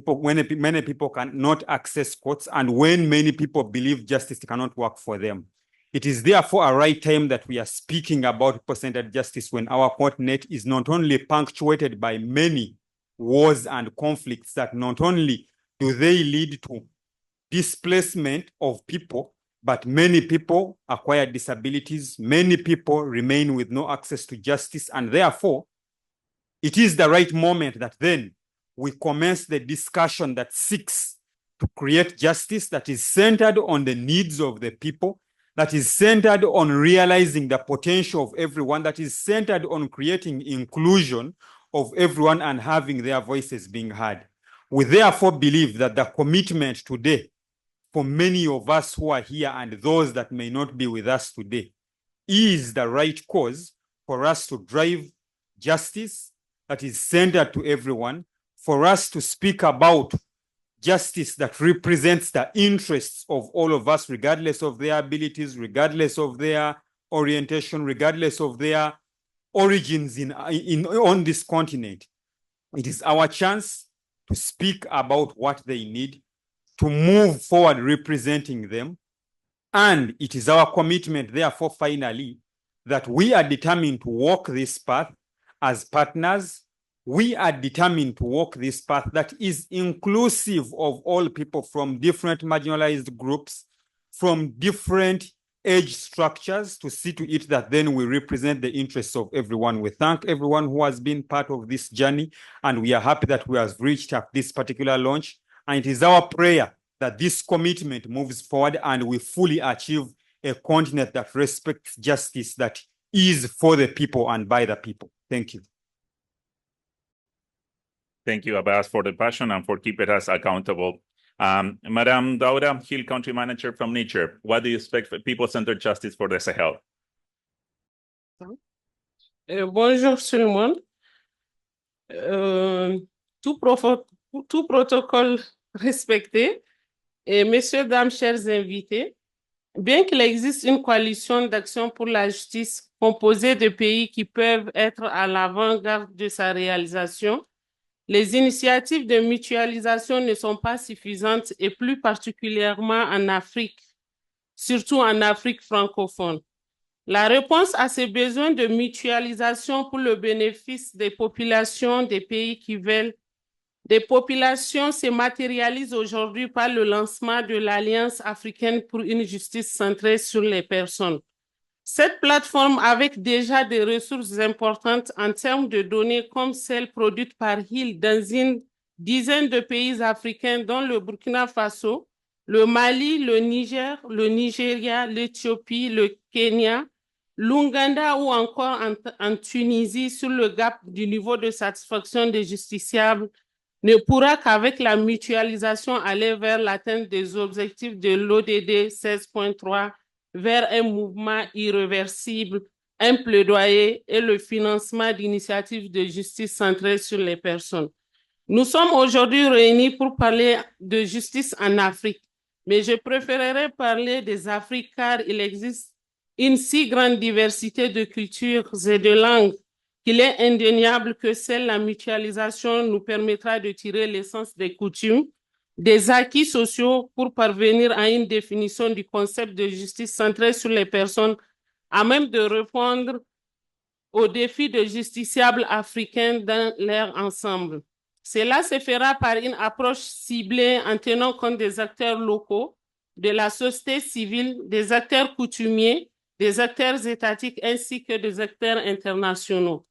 many people cannot access courts, and when many people believe justice cannot work for them. It is therefore a right time that we are speaking about people-centered justice when our continent is not only punctuated by many wars and conflicts that not only do they lead to displacement of people, but many people acquire disabilities, many people remain with no access to justice, and therefore, it is the right moment that then we commence the discussion that seeks to create justice that is centered on the needs of the people, that is centered on realizing the potential of everyone, that is centered on creating inclusion of everyone and having their voices being heard. We therefore believe that the commitment today for many of us who are here and those that may not be with us today is the right cause for us to drive justice that is centered to everyone, for us to speak about justice that represents the interests of all of us, regardless of their abilities, regardless of their orientation, regardless of their origins on this continent. It is our chance to speak about what they need, to move forward representing them. And it is our commitment, therefore, finally, that we are determined to walk this path as partners. We are determined to walk this path that is inclusive of all people from different marginalized groups, from different age structures, to see to it that then we represent the interests of everyone. We thank everyone who has been part of this journey, and we are happy that we have reached at this particular launch. And it is our prayer that this commitment moves forward and we fully achieve a continent that respects justice, that is for the people and by the people. Thank you. Thank you, Abbas, for the passion and for keeping us accountable. Madam Dauda, Hill Country Manager from Niger, what do you expect for people-centered justice for the Sahel? Bonjour tout le monde. Tout protocole respecté, et messieurs, dames, chers invités, bien qu'il existe une coalition d'action pour la justice composée de pays qui peuvent être à l'avant-garde de sa réalisation, les initiatives de mutualisation ne sont pas suffisantes et plus particulièrement en Afrique, surtout en Afrique francophone. La réponse à ces besoins de mutualisation pour le bénéfice des populations des pays qui veulent des populations se matérialise aujourd'hui par le lancement de l'Alliance africaine pour une justice centrée sur les personnes. Cette plateforme, avec déjà des ressources importantes en termes de données comme celles produites par Hill dans une dizaine de pays africains, dont le Burkina Faso, le Mali, le Niger, le Nigeria, l'Éthiopie, le Kenya, l'Ouganda ou encore en Tunisie, sur le gap du niveau de satisfaction des justiciables, ne pourra qu'avec la mutualisation aller vers l'atteinte des objectifs de l'ODD 16.3 vers un mouvement irréversible, un plaidoyer et le financement d'initiatives de justice centrées sur les personnes. Nous sommes aujourd'hui réunis pour parler de justice en Afrique, mais je préférerais parler des Afriques car il existe une si grande diversité de cultures et de langues qu'il est indéniable que seule la mutualisation nous permettra de tirer l'essence des coutumes, des acquis sociaux pour parvenir à une définition du concept de justice centrée sur les personnes à même de répondre aux défis de justiciables africains dans leur ensemble. Cela se fera par une approche ciblée en tenant compte des acteurs locaux, de la société civile, des acteurs coutumiers, des acteurs étatiques ainsi que des acteurs internationaux.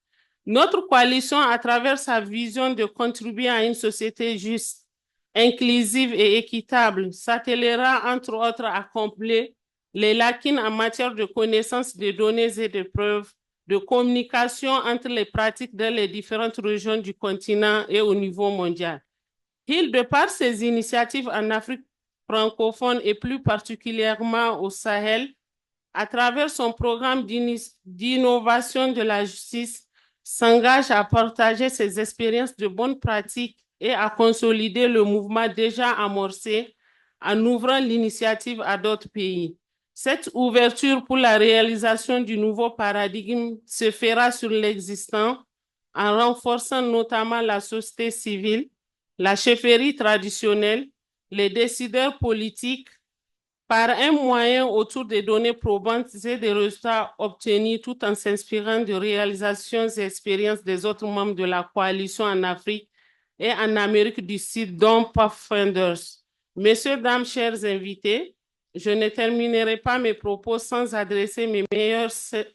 Notre coalition, à travers sa vision de contribuer à une société juste, inclusive et équitable, s'attellera entre autres à combler les lacunes en matière de connaissance des données et de preuves, de communication entre les pratiques dans les différentes régions du continent et au niveau mondial. Hill, de par ses initiatives en Afrique francophone et plus particulièrement au Sahel, à travers son programme d'innovation de la justice, s'engage à partager ses expériences de bonnes pratiques et à consolider le mouvement déjà amorcé en ouvrant l'initiative à d'autres pays. Cette ouverture pour la réalisation du nouveau paradigme se fera sur l'existant en renforçant notamment la société civile, la chefferie traditionnelle, les décideurs politiques, par un moyen autour des données probantes et des résultats obtenus tout en s'inspirant de réalisations et expériences des autres membres de la coalition en Afrique et en Amérique du Sud, dont Pathfinders. Messieurs, dames, chers invités, je ne terminerai pas mes propos sans adresser mes meilleurs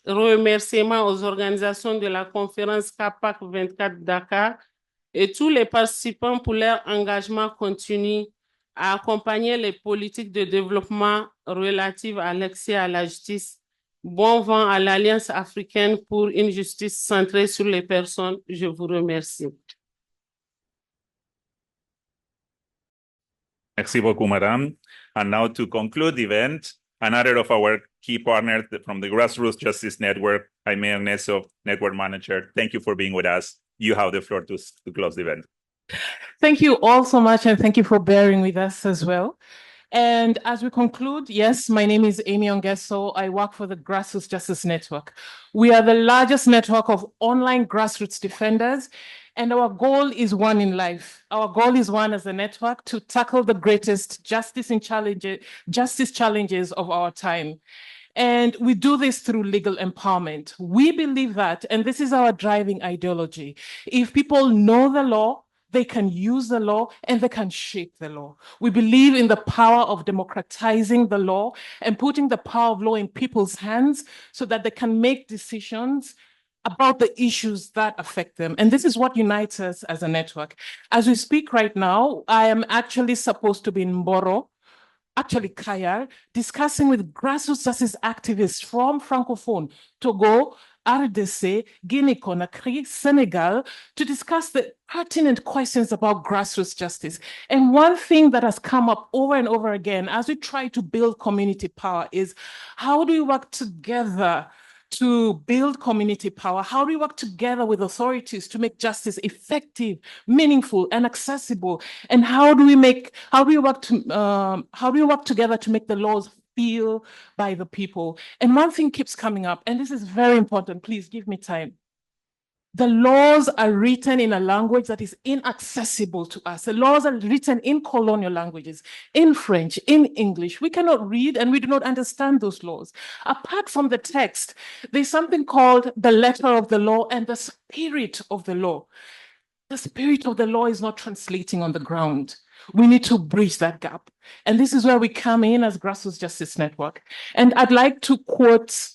remerciements aux organisations de la conférence KPAC 24 Dakar et tous les participants pour leur engagement continu à accompagner les politiques de développement relatives à l'accès à la justice. Bon vent à l'Alliance africaine pour une justice centrée sur les personnes. Je vous remercie. Merci beaucoup, Madame. And now to conclude the event, another of our key partners from the Grassroots Justice Network, Jaime Ernesto, Network Manager. Thank you for being with us. You have the floor to close the event. Thank you all so much, and thank you for bearing with us as well. And as we conclude, yes, my name is Amy Ongeso. I work for the Grassroots Justice Network. We are the largest network of online grassroots defenders, and our goal is one in life. Our goal is one as a network to tackle the greatest justice challenges of our time. And we do this through legal empowerment. We believe that, and this is our driving ideology, if people know the law, they can use the law and they can shape the law. We believe in the power of democratizing the law and putting the power of law in people's hands so that they can make decisions about the issues that affect them. And this is what unites us as a network. As we speak right now, I am actually supposed to be in Mboro, actually Kayar, discussing with grassroots justice activists from Francophone, Togo, RDC, Guinea-Conakry, Senegal, to discuss the pertinent questions about grassroots justice. And one thing that has come up over and over again as we try to build community power is how do we work together to build community power? How do we work together with authorities to make justice effective, meaningful, and accessible? And how do we work together to make the laws feel by the people? And one thing keeps coming up, and this is very important. Please give me time. The laws are written in a language that is inaccessible to us. The laws are written in colonial languages, in French, in English. We cannot read and we do not understand those laws. Apart from the text, there's something called the letter of the law and the spirit of the law. The spirit of the law is not translating on the ground. We need to bridge that gap. And this is where we come in as Grassroots Justice Network. And I'd like to quote,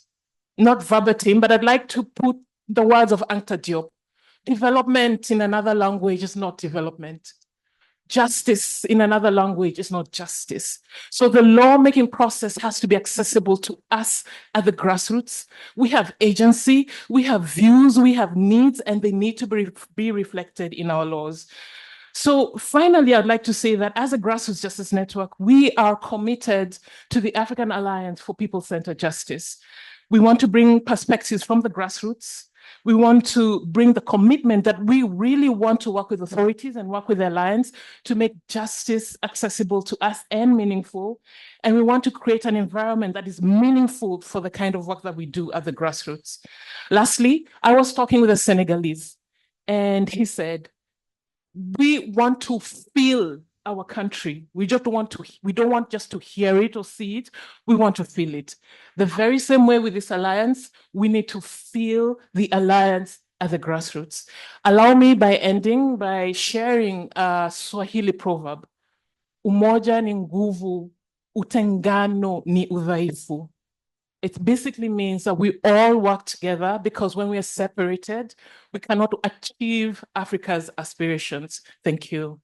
not verbatim, but I'd like to put the words of Anta Diop. Development in another language is not development. Justice in another language is not justice. So the lawmaking process has to be accessible to us at the grassroots. We have agency, we have views, we have needs, and they need to be reflected in our laws. So finally, I'd like to say that as a Grassroots Justice Network, we are committed to the African Alliance for People-Centered Justice. We want to bring perspectives from the grassroots. We want to bring the commitment that we really want to work with authorities and work with the Alliance to make justice accessible to us and meaningful. And we want to create an environment that is meaningful for the kind of work that we do at the grassroots. Lastly, I was talking with a Senegalese, and he said, we want to feel our country. We don't want just to hear it or see it. We want to feel it. The very same way with this alliance, we need to feel the alliance at the grassroots. Allow me by sharing a Swahili proverb. Umoja ni nguvu, utengano ni udhaifu. It basically means that we all work together, because when we are separated, we cannot achieve Africa's aspirations. Thank you.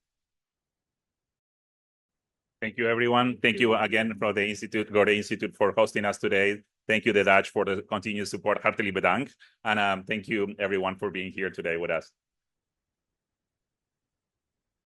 Thank you, everyone. Thank you again for the Gode Institute for hosting us today. Thank you, the Dutch, for the continued support. Hartelijk bedankt. And thank you, everyone, for being here today with us.